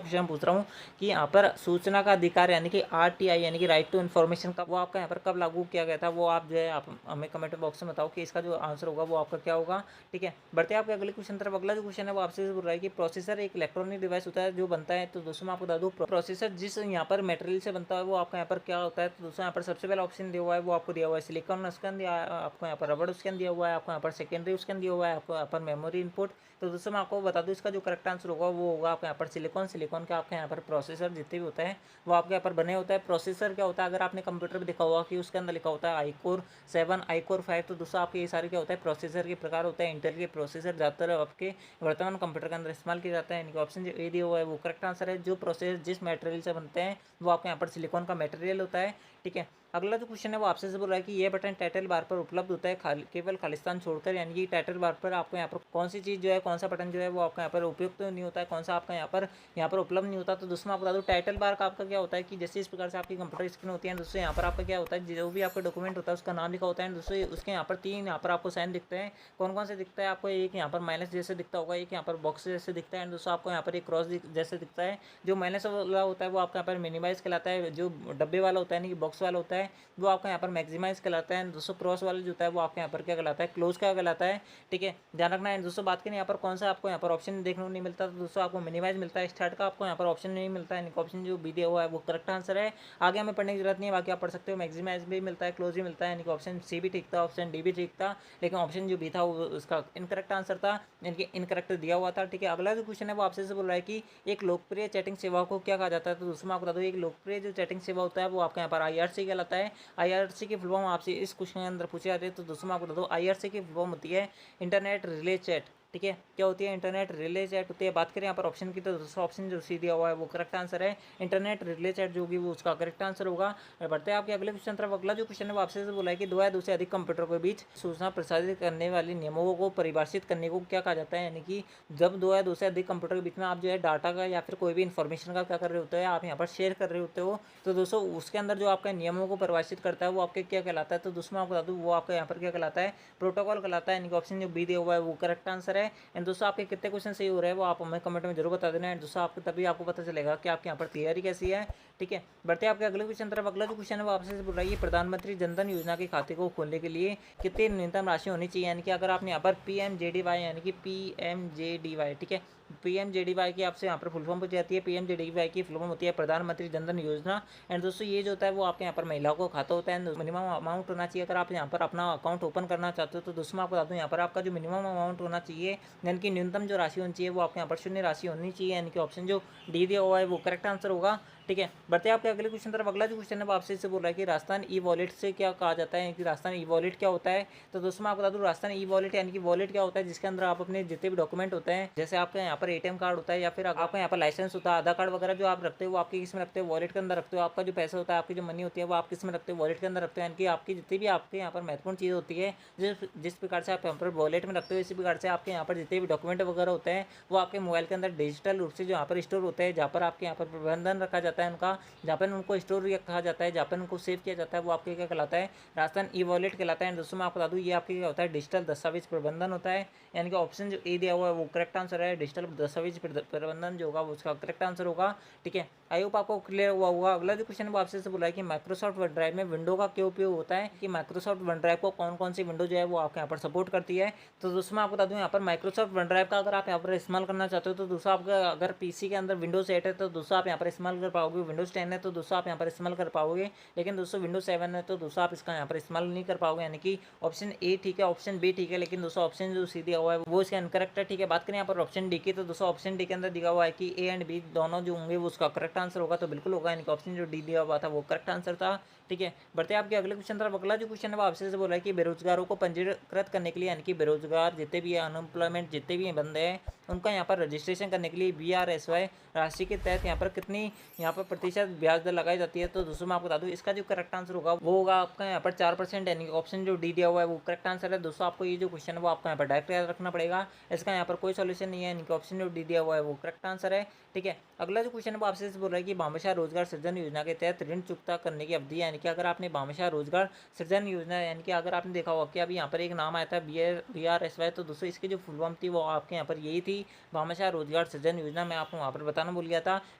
क्वेश्चन पूछ रहा हूँ कि यहाँ पर सूचना का अधिकार यानी कि RTI यानी कि राइट टू इन्फॉर्मेशन का वो आपका यहाँ पर कब लागू किया गया था, वो आप जो है आप हमें कमेंट बॉक्स में बताओ कि इसका जो आंसर होगा वो आपका क्या होगा, ठीक है। बढ़ते हैं आपके अगले क्वेश्चन तरफ। अगला जो क्वेश्चन है वो आपसे बोल रहा है कि प्रोसेसर एक इलेक्ट्रॉनिक डिवाइस होता है जो बनता है। तो दोस्तों मैं आपको बता दूं प्रोसेसर जिस यहाँ पर मटेरियल से बनता है वो आपका यहाँ पर क्या होता है। तो दोस्तों यहाँ पर सबसे पहला ऑप्शन दिया हुआ है वो आपको दिया हुआ है सिलिकॉन, उसके अंदर आपको यहाँ पर रबड़ उसके अंदर दिया हुआ है, आपको यहाँ पर सेकेंडरी उसके अंदर दिया हुआ है, आपको यहाँ पर मेमोरी इनपुट। तो दोस्तों मैं आपको बता दूं इसका जो करेक्ट आंसर होगा वो होगा आपके यहाँ पर सिलिकॉन। सिलिकॉन का आपके यहाँ पर प्रोसेसर जितने भी होता है वो आपके यहाँ पर बने होता है। प्रोसेसर क्या होता है अगर आपने कंप्यूटर पर देखा होगा कि उसके अंदर लिखा होता है iCore 7 iCore 5। तो दोस्तों आपके ये सारे क्या होता है प्रोसेसर के प्रकार होता है। इंटेल के प्रोसेसर ज़्यादातर आपके वर्तमान कंप्यूटर के अंदर इस्तेमाल किया जाता है। इनके ऑप्शन जो ए दिया हुआ है वो करेक्ट आंसर है। जो प्रोसेसर जिस मटेरियल से बनते हैं वो आपके यहाँ पर सिलिकॉन का मटेरियल होता है, ठीक है। अगला जो क्वेश्चन है वो आपसे बोल रहा है कि ये बटन टाइटल बार पर उपलब्ध होता है केवल खालिस्तान छोड़कर, यानी कि टाइटल बार पर आपको यहाँ पर कौन सी चीज़ जो है कौन सा बटन जो है वो आपका यहाँ पर उपयुक्त नहीं होता है, कौन सा आपका यहाँ पर उपलब्ध नहीं होता। तो दोस्तों आपको बता दूँ टाइटल बार का आपका क्या होता है कि जैसे इस प्रकार से आपकी कंप्यूटर स्क्रीन होती है दोस्तों यहाँ पर आपका क्या होता है जो भी आपका डॉक्यूमेंट होता है उसका नाम लिखा होता है दोस्तों। उसके यहाँ पर 3 यहाँ पर आपको साइन दिखते हैं। कौन कौन से दिखता है आपको, एक यहाँ पर माइनस जैसे दिखता होगा, एक यहाँ पर बॉक्स जैसे दिखता है, दोस्तों आपको यहाँ पर एक क्रॉस जैसे दिखता है। जो माइनस वाला होता है वो आपका यहाँ पर मिनिमाइज कहलाता है, जो डब्बे वाला होता है यानी कि बॉक्स वाला होता होता है वो आपका यहाँ पर मैक्सिमाइज कहलाता है। दोस्तों क्रॉस वाला जो होता है वो आपके यहाँ पर क्या कहलाता है, क्लोज का कहलाता है। ठीक है, ध्यान रखना है। दोस्तों बात करें यहाँ पर कौन सा आपको यहाँ पर ऑप्शन देखने को नहीं मिलता, तो दोस्तों आपको मिनिमाइज मिलता है। स्टार्ट का आपको यहाँ पर ऑप्शन नहीं मिलता है, ऑप्शन जो बी दिया हुआ है वो करेक्ट आंसर है। आगे हमें पढ़ने की जरूरत नहीं है, बाकी आप पढ़ सकते हो। मैक्सिमाइज भी मिलता है, क्लोज भी मिलता है, यानी कि ऑप्शन सी भी ठीक था, ऑप्शन डी भी ठीक था, लेकिन ऑप्शन जो बी था वो उसका इनकरेक्ट आंसर था, यानी कि इनकरेक्ट दिया हुआ था। ठीक है, अगला जो क्वेश्चन है वो आपसे बोल रहा है कि एक लोकप्रिय चैटिंग सेवा को क्या कहा जाता है। तो दोस्तों मैं आपको बता दूं, एक लोकप्रिय जो चैटिंग सेवा होता है वो आपके यहाँ पर IRC कहलाता है। IRC की फुल फॉर्म आपसे इस क्वेश्चन के अंदर पूछे जाते हैं। तो दोस्तों मैं आपको बता दूं, IRC की फुल फॉर्म होती है इंटरनेट रिले चैट। ठीक है, क्या होती है, इंटरनेट रिले चैट होती है। बात करें यहाँ पर ऑप्शन की, तो दूसरा ऑप्शन जो सी दिया हुआ है वो करेक्ट आंसर है। इंटरनेट रिले चैट जो होगी वो उसका करेक्ट आंसर होगा। बढ़ते हैं आपके अगले क्वेश्चन तरफ। अगला जो क्वेश्चन है वो आपसे बोला है कि दो या दो से अधिक कंप्यूटर के बीच सूचना प्रसारित करने वाले नियमों को परिभाषित करने को क्या कहा जाता है। यानी कि जब दो या दो से अधिक कंप्यूटर के बीच में आप जो है डाटा का या फिर कोई भी इन्फॉर्मेशन का क्या कर रहे होते हैं, आप यहाँ पर शेयर कर रहे होते हो, तो दोस्तों उसके अंदर जो आपका नियमों को परिभाषित करता है वो आपके क्या कहलाता है। तो दोस्तों मैं आपको बता दूँ, वो आपका यहाँ पर क्या कहलाता है, प्रोटोकॉल कहलाता है। यानी कि ऑप्शन जो बी दिया हुआ है वो करेक्ट आंसर है। एंड दोस्तों आपके कितने क्वेश्चन सही हो रहे हैं वो आप हमें कमेंट में जरूर बता देना है दोस्तों, आपको तभी आपको पता चलेगा कि आपके यहाँ पर तैयारी कैसी है। ठीक है, बढ़ते हैं आपके अगले क्वेश्चन तरफ। अगला जो क्वेश्चन है वो आपसे बोल रहा है, प्रधानमंत्री जनधन योजना के खाते को खोलने के लिए कितनी न्यूनतम राशि होनी चाहिए। यानी कि अगर आपने यहाँ पर PMJDY यानी कि PMJDY, ठीक है, PMJDY की आपसे यहाँ पर फुल फॉर्म पूछ जाती है। PMJDY की फुल फॉर्म होती है प्रधानमंत्री जनधन योजना। एंड दोस्तों ये जो होता है वो आपके यहाँ पर महिलाओं को खाता होता है। मिनिमम अमाउंट होना चाहिए, अगर आप यहाँ पर अपना अकाउंट ओपन करना चाहते हो तो दोस्तों मैं आपको बता दूँ, यहाँ पर आपका जो मिनिमम अमाउंट होना चाहिए, यानी कि न्यूनतम जो राशि होनी चाहिए वो आपके यहाँ पर शून्य राशि होनी चाहिए। यानी कि ऑप्शन जो डी दिया हुआ है वो करेक्ट आंसर होगा। ठीक है, बढ़ते हैं आपके अगले क्वेश्चन तरफ। अगला जो क्वेश्चन है वो आपसे इससे बोल रहा है कि राजस्थान ई वॉलेट से क्या कहा जाता है, कि राजस्थान ई वॉलेट क्या होता है। तो दोस्तों मैं आपको बता दूं, राजस्थान ई वॉलेट यानी कि वॉलेट क्या होता है, जिसके अंदर आप अपने जितने भी डॉक्यूमेंट होते हैं, जैसे आपका यहाँ पर ATM कार्ड होता है या फिर आपका यहाँ पर लाइसेंस होता है, आधार कार्ड वगैरह जो आप रखते हो वो आपके किस में रखते हो, वॉलेट के अंदर रखते हो। आपका जो पैसा होता है, आपकी जो मनी होती है वो आप किस में रखते हो, वॉलेट के अंदर रखते हो। यानी कि आपकी जितनी भी आपके यहाँ पर महत्वपूर्ण चीज़ होती है, जिस प्रकार से आप यहाँ पर वॉलेट में रखते हो, इसी प्रकार से आपके यहाँ पर जितने भी डॉक्यूमेंट वगैरह होते हैं वो आपके मोबाइल के अंदर डिजिटल रूप से जो यहाँ पर स्टोर होते हैं, जहाँ पर आपके यहाँ पर प्रबंधन रखा जाता है उनका, जहाँ पर उनको स्टोर रखा जाता है, जहाँ पर उनको सेव किया जाता है, वो आपके क्या कहलाता है, राजस्थान ई वॉलेट कहलाता है। दोस्तों मैं आपको बता दूँ, ये आपके क्या होता है, डिजिटल दस्तावेज प्रबंधन होता है। यानी कि ऑप्शन जो ए दिया हुआ है वो करेक्ट आंसर है। डिजिटल दस्तावेज प्रबंधन जो होगा वो उसका करेक्ट आंसर होगा। ठीक है, आई होप आपको क्लियर हुआ होगा। अगला जो क्वेश्चन वो आपसे बोला है कि माइक्रोसॉफ्ट वन ड्राइव में विंडो का क्या उपयोग होता है, कि माइक्रोसॉफ्ट वन ड्राइव को कौन कौन सी विंडो जो है वो आपके यहाँ पर सपोर्ट करती है। तो दोस्तों मैं आपको बता दूँ, यहाँ पर माइक्रोसॉफ्ट वन ड्राइव का अगर आप यहाँ पर इस्तेमाल करना चाहते हो तो दोस्तों आपका अगर PC के अंदर विंडोज 8 है तो दोस्तों आप यहाँ पर इस्तेमाल कर पाओगे, विंडोज 10 है तो दोस्तों आप यहाँ पर इस्तेमाल कर पाओगे, लेकिन दोस्तों विंडोज 7 है तो दोस्तों आप इसका यहाँ पर इस्तेमाल नहीं कर पाओगे। यानी कि ऑप्शन ए ठीक है, ऑप्शन बी ठीक है, लेकिन दोस्तों ऑप्शन जो सी दिया हुआ है वो इसका इनकरेक्ट है। ठीक है, बात करें यहाँ पर ऑप्शन डी की, तो दोस्तों ऑप्शन डी के अंदर दिया हुआ है कि ए एंड बी दोनों जो होंगे वो उसका करेक्ट आंसर होगा, तो बिल्कुल होगा। यानी कि ऑप्शन जो डी दिया हुआ था वो करेक्ट आंसर था। ठीक है, बढ़ते हैं आपके अगले क्वेश्चन तरफ। अगला जो क्वेश्चन है वो आपसे बोला है कि बेरोजगारों को पंजीकृत करने के लिए, यानी कि बेरोजगार जितने भी अनएम्प्लॉयमेंट जितने भी बंदे हैं उनका यहाँ पर रजिस्ट्रेशन करने के लिए BRSY राशि के तहत यहाँ पर कितनी यहाँ पर प्रतिशत ब्याज दर लगाई जाती है। तो दोस्तों मैं आपको बता दूँ, इसका जो करेक्ट आंसर होगा वो होगा आपका यहाँ पर 4%। यानी कि ऑप्शन जो डी दिया हुआ है वो करेक्ट आंसर है। दोस्तों आपको ये जो क्वेश्चन है वो आपका यहाँ पर डायरेक्ट याद रखना पड़ेगा, इसका यहाँ पर कोई सोल्यूशन नहीं है। यानी कि ऑप्शन जो डी दिया हुआ है वो करेक्ट आंसर है। ठीक है, अगला जो क्वेश्चन है वो आपसे बोल रहा है कि भामाशाह रोजगार सृजन योजना के तहत ऋण चुकता करने की अवधि, यानी कि अगर आपने भामाशाह रोजगार सृजन योजना, यानी कि अगर आपने देखा होगा कि अभी यहाँ पर एक नाम आया था BRSY, तो दोस्तों इसकी जो फुल फॉर्म थी वो आपके यहाँ पर यही थी, भामाशाह रोजगार सृजन योजना। मैं आपको वहाँ पर बताना भूल गया था।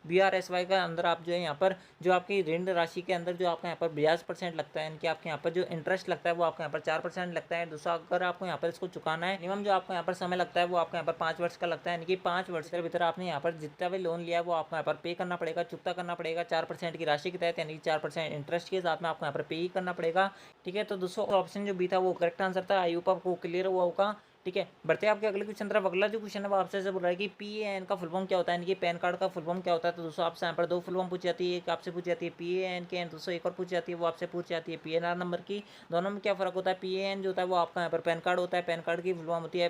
BRSY का अंदर आप जो है यहाँ पर जो आपकी ऋण राशि के अंदर जो आपका यहाँ पर ब्याज % लगता है, यानी कि आपके यहाँ पर जो इंटरेस्ट लगता है वो आपको यहाँ पर 4% लगता है। दूसरा अगर आपको यहाँ पर इसको चुकाना है, मिनिमम जो आपको यहाँ पर समय लगता है वो आपको यहाँ पर 5 वर्ष का लगता है। यानी कि 5 वर्ष के भीतर आपने यहाँ पर जितना भी लोन लिया है वो आपको यहाँ पर पे करना पड़ेगा, चुकता करना पड़ेगा 4% की राशि के तहत, यानी कि 4% इंटरेस्ट के साथ में आपको यहाँ पर पे ही करना पड़ेगा। ठीक है, तो दोस्तों ऑप्शन जो बी था वो करेक्ट आंसर था। आई होप आपको क्लियर हुआ होगा। ठीक है, बढ़ते हैं आपके अगले क्वेश्चन तरफ। अगला जो क्वेश्चन है वो आपसे बोल रहा है कि PAN का फुल फॉर्म क्या होता है, यानी कि पैन कार्ड का फुल फॉर्म क्या होता है। तो दोस्तों आपसे यहाँ पर दो फुल फॉर्म पूछी जाती है, एक आपसे पूछी जाती है PAN के, दोस्तों एक और पूछी जाती है वो आपसे पूछ जाती है PNR नंबर की। दोनों में क्या फ़र्क होता है, PAN जो होता है वो आपका यहाँ पर पैन कार्ड होता है, पैन कार्ड की फुल फॉर्म होती है,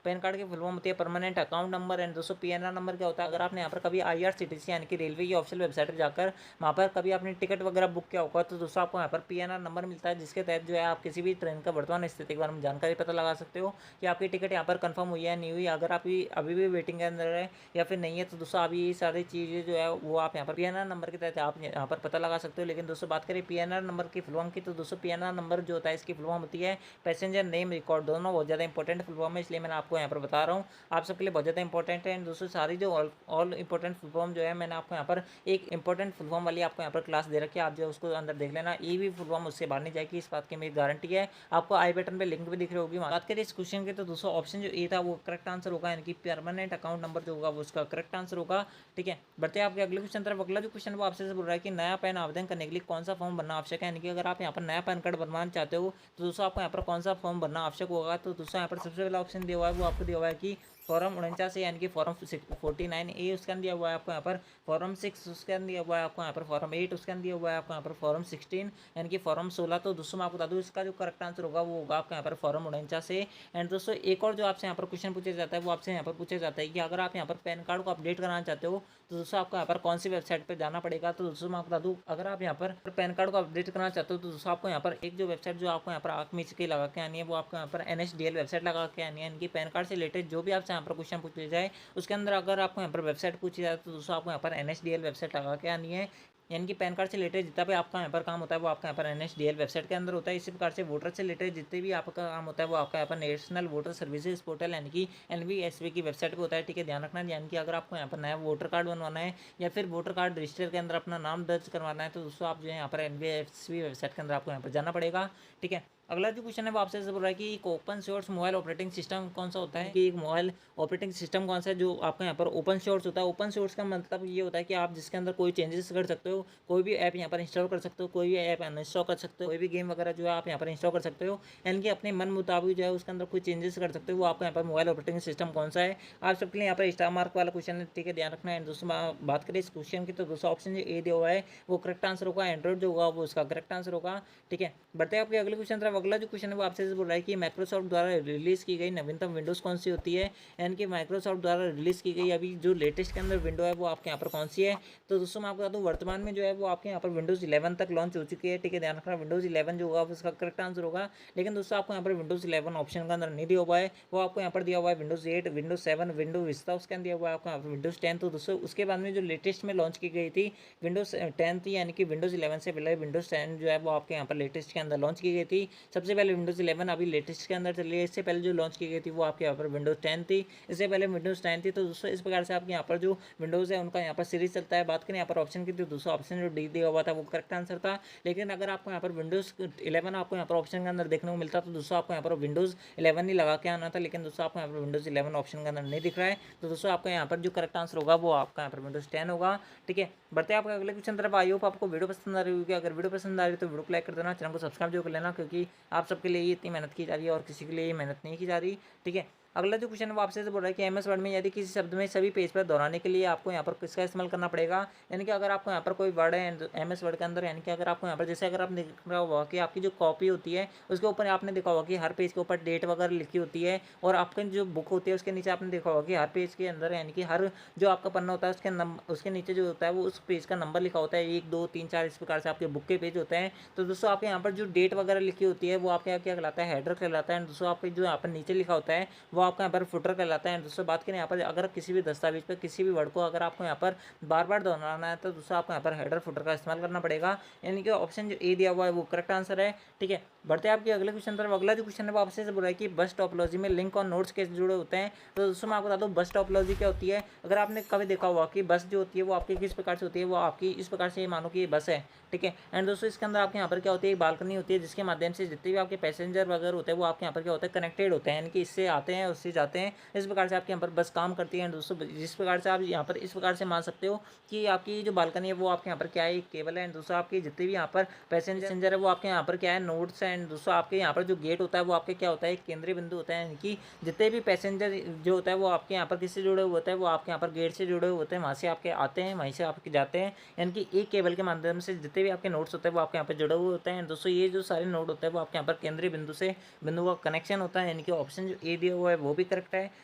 पैन कार्ड की फुल फॉर्म होती है परमानेंट अकाउंट नंबर। एंड दोस्तों PNR नंबर क्या होता है, अगर आपने यहाँ पर कभी IRCTC यानी कि रेलवे की ऑफिशियल वेबसाइट पर जाकर वहाँ पर कभी आपने टिकट वगैरह बुक किया होगा तो दोस्तों आपको यहाँ पर PNR नंबर मिलता है, जिसके तहत जो है आप किसी भी ट्रेन का वर्तमान स्थिति के बारे में जानकारी पता लगा सकते हो कि आप आपकी टिकट यहाँ पर कंफर्म हुई है नहीं हुई। अगर आप अभी भी वेटिंग के अंदर है या फिर नहीं है, तो दोस्तों अभी ये सारी चीज़ें जो है वो आप यहाँ पर पीएनआर नंबर के तहत आप यहाँ पर पता लगा सकते हो। लेकिन दोस्तों बात करें पीएनआर नंबर की फुल फॉर्म की, तो दोस्तों पीएनआर नंबर जो होता है इसकी फुल फॉर्म होती है पैसेंजर नेम रिकॉर्ड। दोनों बहुत ज़्यादा इंपॉर्टेंट फुल फॉर्म है, इसलिए मैंने आपको यहाँ पर बता रहा हूँ, आप सबके लिए बहुत ज़्यादा इंपॉर्टेंट है। एंड दोस्तों सारी जो ऑल इंपॉर्टेंट फुल फॉर्म जो है मैंने आपको यहाँ पर एक इंपॉर्टेंट फुल फॉर्म वाली आपको यहाँ पर क्लास दे रखी है, आप जो उसको अंदर देख लेना। ये भी फुल फॉर्म उससे बाहर नहीं जाएगी, इस बात की मेरी गारंटी है। आपको आई बटन पे लिंक भी दिख रही होगी। बात करें इस क्वेश्चन की, तो दोस्तों ऑप्शन जो ए था वो करेक्ट आंसर होगा, यानी कि परमानेंट अकाउंट नंबर जो होगा वो उसका करेक्ट आंसर होगा। ठीक है, बढ़ते हैं आपके अगले क्वेश्चन तरफ। अगला जो क्वेश्चन वो आपसे बोल रहा है कि नया पैन आवेदन करने के लिए कौन सा फॉर्म भरना आवश्यक है, यानी कि अगर आप यहाँ पर नया पैन कार्ड बनवाना चाहते हो तो दोस्तों आपको यहाँ पर कौन सा फॉर्म भरना आवश्यक होगा। तो दोस्तों यहाँ पर सबसे पहला ऑप्शन दिया हुआ है वो आपको दिया हुआ है कि फॉर्म 49 यानी कि फॉर्म 49A उसके अंदर दिया हुआ है आपको यहाँ पर फॉर्म 6, उसके अंदर दिया हुआ है आपको यहाँ पर फॉर्म 8, उसके अंदर दिया हुआ है आपको यहाँ पर फॉर्म 16 यानी कि फॉर्म 16। तो दोस्तों मैं आपको बता दूँ इसका जो करेक्ट आंसर होगा वो होगा आपका यहाँ पर फॉर्म 49। एंड दोस्तों एक और जो आपसे यहाँ पर क्वेश्चन पूछा जाता है वो आपसे यहाँ पर पूछा जाता है कि अगर आप यहाँ पर पैन कार्ड को अपडेट कराना चाहते हो तो दोस्तों आपको यहाँ पर कौन सी वेबसाइट पर जाना पड़ेगा। तो दोस्तों मैं आपको बता दूँ अगर आप यहाँ पर पैन कार्ड को अपडेट करना चाहते हो तो दोस्तों आपको यहाँ पर एक जो वेबसाइट जो आपको यहाँ पर आँख मीच के लगा के आनी है वो आपको यहाँ पर NSDL वेबसाइट लगा के आनी है, यानी कि पैन कार्ड से रिलेटेड जो भी आपसे यहाँ पर क्वेश्चन पूछे जाए उसके अंदर अगर आपको यहाँ पर वेबसाइट पूछी जाए तो दोस्तों आपको यहाँ पर NSDL वेबसाइट लगा के आनी है। यानी कि पैन कार्ड से रिलेटेड जितना भी आपका यहाँ पर काम होता है वो आपका यहाँ पर NSDL वेबसाइट के अंदर होता है। इसी प्रकार से वोटर से रिलेटेड जितने भी आपका काम होता है वो आपका यहाँ पर नेशनल वोटर सर्विसेज पोर्टल यानी कि NVSP की वेबसाइट पे होता है। ठीक है, ध्यान रखना। यानी कि अगर आपको यहाँ पर नया वोटर कार्ड बनवाना है या फिर वोटर कार्ड रजिस्टर के अंदर अपना नाम दर्ज करवाना है तो दोस्तों आप जो है यहाँ पर NVSP वेबसाइट के अंदर आपको यहाँ पर जाना पड़ेगा। ठीक है, अगला जो क्वेश्चन है वो आपसे ऐसे बोल रहा है कि एक open source mobile operating system कौन सा होता है, कि एक मोबाइल ऑपरेटिंग सिस्टम कौन सा है जो आपका यहाँ पर ओपन सोर्स होता है। ओपन सोर्स का मतलब ये होता है कि आप जिसके अंदर कोई चेंजेस कर सकते हो, कोई भी ऐप यहाँ पर इंस्टॉल कर सकते हो, कोई भी ऐप अनइंस्टॉल कर सकते हो, कोई भी गेम वगैरह जो है आप यहाँ पर इंस्टॉल कर सकते हो, यानी कि अपने मन मुताबिक जो है उसके अंदर कोई चेंजेस कर सकते हो। वो आपका यहाँ पर मोबाइल ऑपरेटिंग सिस्टम कौन सा है आप सबके लिए यहाँ पर स्टार मार्क वाला क्वेश्चन है। ठीक है, ध्यान रखना है। दोस्तों बात करें इस क्वेश्चन की तो दोस्तों ऑप्शन जो ए दिया हुआ है वो करेक्ट आंसर होगा, एंड्रॉइड जो होगा वो उसका करेक्ट आंसर होगा। ठीक है, बढ़ते हैं आपके अगले क्वेश्चन तरफ। अगला जो क्वेश्चन है वो आपसे बोल रहा है कि माइक्रोसॉफ्ट द्वारा रिलीज की गई नवीनतम विंडोज़ कौन सी होती है, यानी कि माइक्रोसॉफ्ट द्वारा रिलीज की गई अभी जो लेटेस्ट के अंदर विंडो है वो आपके यहाँ पर कौन सी है। तो दोस्तों मैं आपको बता दूँ वर्तमान में जो है वो आपके यहाँ पर विंडोज़ 11 तक लॉन्च हो चुकी है। ठीक है, ध्यान रखना विंडोज़ 11 जो होगा उसका करेक्ट आंसर होगा। लेकिन दोस्तों आपको यहाँ पर विंडोज़ 11 ऑप्शन के अंदर नहीं दिया हुआ है, वो आपको यहाँ पर दिया हुआ है विंडोज़ 8, विंडोज़ 7, विंडोज विस्ता उसके अंदर दिया हुआ है आपको यहाँ पर विंडोज़ 10। तो दोस्तों उसके बाद में जो लेटेस्ट में लॉन्च की गई थी विंडोज़ 10 थी, यानी कि विंडोज़ 11 से पहले विंडोज़ 10 जो है वो आपके यहाँ पर लेटेस्ट के अंदर लॉन्च की गई थी। सबसे पहले विंडोज़ 11 अभी लेटेस्ट के अंदर चली है, इससे पहले जो लॉन्च की गई थी वो आपके यहाँ पर विंडोज़ 10 थी, इससे पहले विंडोज़ 10 थी। तो दोस्तों इस प्रकार से आपके यहाँ पर जो विंडोज़ है उनका यहाँ पर सीरीज चलता है। बात करें यहाँ पर ऑप्शन की तो दूसरा ऑप्शन जो डी दिया हुआ था वो करेक्ट आंसर था। लेकिन अगर आपको यहाँ पर विंडोज़ 11 आपको यहाँ पर ऑप्शन के अंदर देखने को मिलता तो दोस्तों आपको यहाँ पर विंडोज़ 11 ही लगा के आना था, लेकिन दोस्तों आपको यहाँ पर विंडोज़ 11 ऑप्शन के अंदर नहीं दिख रहा है। तो दोस्तों आपका यहाँ पर जो करेक्ट आंसर होगा वो आपका यहाँ पर विंडोज़ 10 होगा। ठीक है, बढ़ते हैं आपका अगले क्वेश्चन तरफ। आई होप आपको वीडियो पसंद आ रही होगी। अगर वीडियो पसंद आ रही है तो वीडियो को लाइक कर देना, चैनल को सब्सक्राइब जो कर लेना, क्योंकि आप सबके लिए ये इतनी मेहनत की जा रही है और किसी के लिए ये मेहनत नहीं की जा रही। ठीक है, अगला जो क्वेश्चन है वो आपसे बोल रहा है कि MS वर्ड में यदि किसी शब्द में सभी पेज पर दोहराने के लिए आपको यहाँ पर किसका इस्तेमाल करना पड़ेगा, यानी कि अगर आपको यहाँ पर कोई वर्ड है MS वर्ड के अंदर, यानी कि अगर आपको यहाँ पर जैसे अगर आप देख रहा होगा कि आपकी जो कॉपी होती है उसके ऊपर आपने देखा होगा कि हर पेज के ऊपर डेट वगैरह लिखी होती है, और आपकी जो बुक होती है उसके नीचे आपने देखा होगा कि हर पेज के अंदर यानी कि हर जो आपका पन्ना होता है उसके नीचे जो होता है वो उस पेज का नंबर लिखा होता है, 1 2 3 4 इस प्रकार से आपके बुक के पेज होते हैं। तो दोस्तों आपके यहाँ पर जो डेट वगैरह लिखी होती है वो आपके यहाँ क्या कहलाता है, हेडर कहलाता है। दोस्तों आपके जो यहाँ पर नीचे लिखा होता है वो आपका यहाँ पर फुटर कहलाता है। दोस्तों बात करें यहाँ पर अगर किसी भी दस्तावेज पर किसी भी वर्ड को अगर आपको यहाँ पर बार बार दोहराना है तो दोस्तों आपको यहाँ पर हेडर फुटर का इस्तेमाल करना पड़ेगा, यानी कि ऑप्शन जो ए दिया हुआ है वो करेक्ट आंसर है। ठीक है, बढ़ते हैं आपके अगले क्वेश्चन तरफ। अगला जो क्वेश्चन है वो आपसे बोल रहा है कि बस टॉपोलॉजी में लिंक और नोट्स कैसे जुड़े होते हैं। तो दोस्तों मैं आपको बता दूँ बस टॉपोलॉजी क्या होती है। अगर आपने कभी देखा हुआ कि बस जो होती है वो आपकी किस प्रकार से होती है, वो आपकी इस प्रकार से मानो कि ये बस है। ठीक है, एंड दोस्तों इसके अंदर आपके यहाँ पर क्या होती है, एक बालकनी होती है जिसके माध्यम से जितने भी आपके पैसेंजर वगैरह होते हैं वो आपके यहाँ पर क्या होता है, कनेक्टेड होते हैं, यानी कि इससे आते हैं उससे जाते हैं। इस प्रकार से आपके यहाँ पर बस काम करती है। दोस्तों जिस प्रकार से आप यहाँ पर इस प्रकार से मान सकते हो कि आपकी जो बालकनी है वो आपके यहाँ पर क्या है, एक केबल है। एंड दोस्तों आपके जितने भी यहाँ पर पैसेंजर है वो आपके यहाँ पर क्या है, नोट्स है। एंड दोस्तों आपके यहाँ पर जो गेट होता है वो आपके क्या होता है, एक केंद्रीय बिंदु होता है, यानी कि जितने भी पैसेंजर जो होता है वो आपके यहाँ पर किससे जुड़े हुए होते हैं, वो आपके यहाँ पर गेट से जुड़े हुए होते हैं, वहाँ से आपके आते हैं, वहीं से आपके जाते हैं, यानी कि एक केबल के माध्यम से जितने भी आपके नोट्स होते हैं वो आपके यहाँ पर जुड़े हुए होते हैं। दोस्तों ये जो सारे नोट होते हैं वो आपके यहाँ पर केंद्रीय बिंदु से बिंदु का कनेक्शन होता है, यानी कि ऑप्शन जो ए दिया हुआ है वो भी करेक्ट है,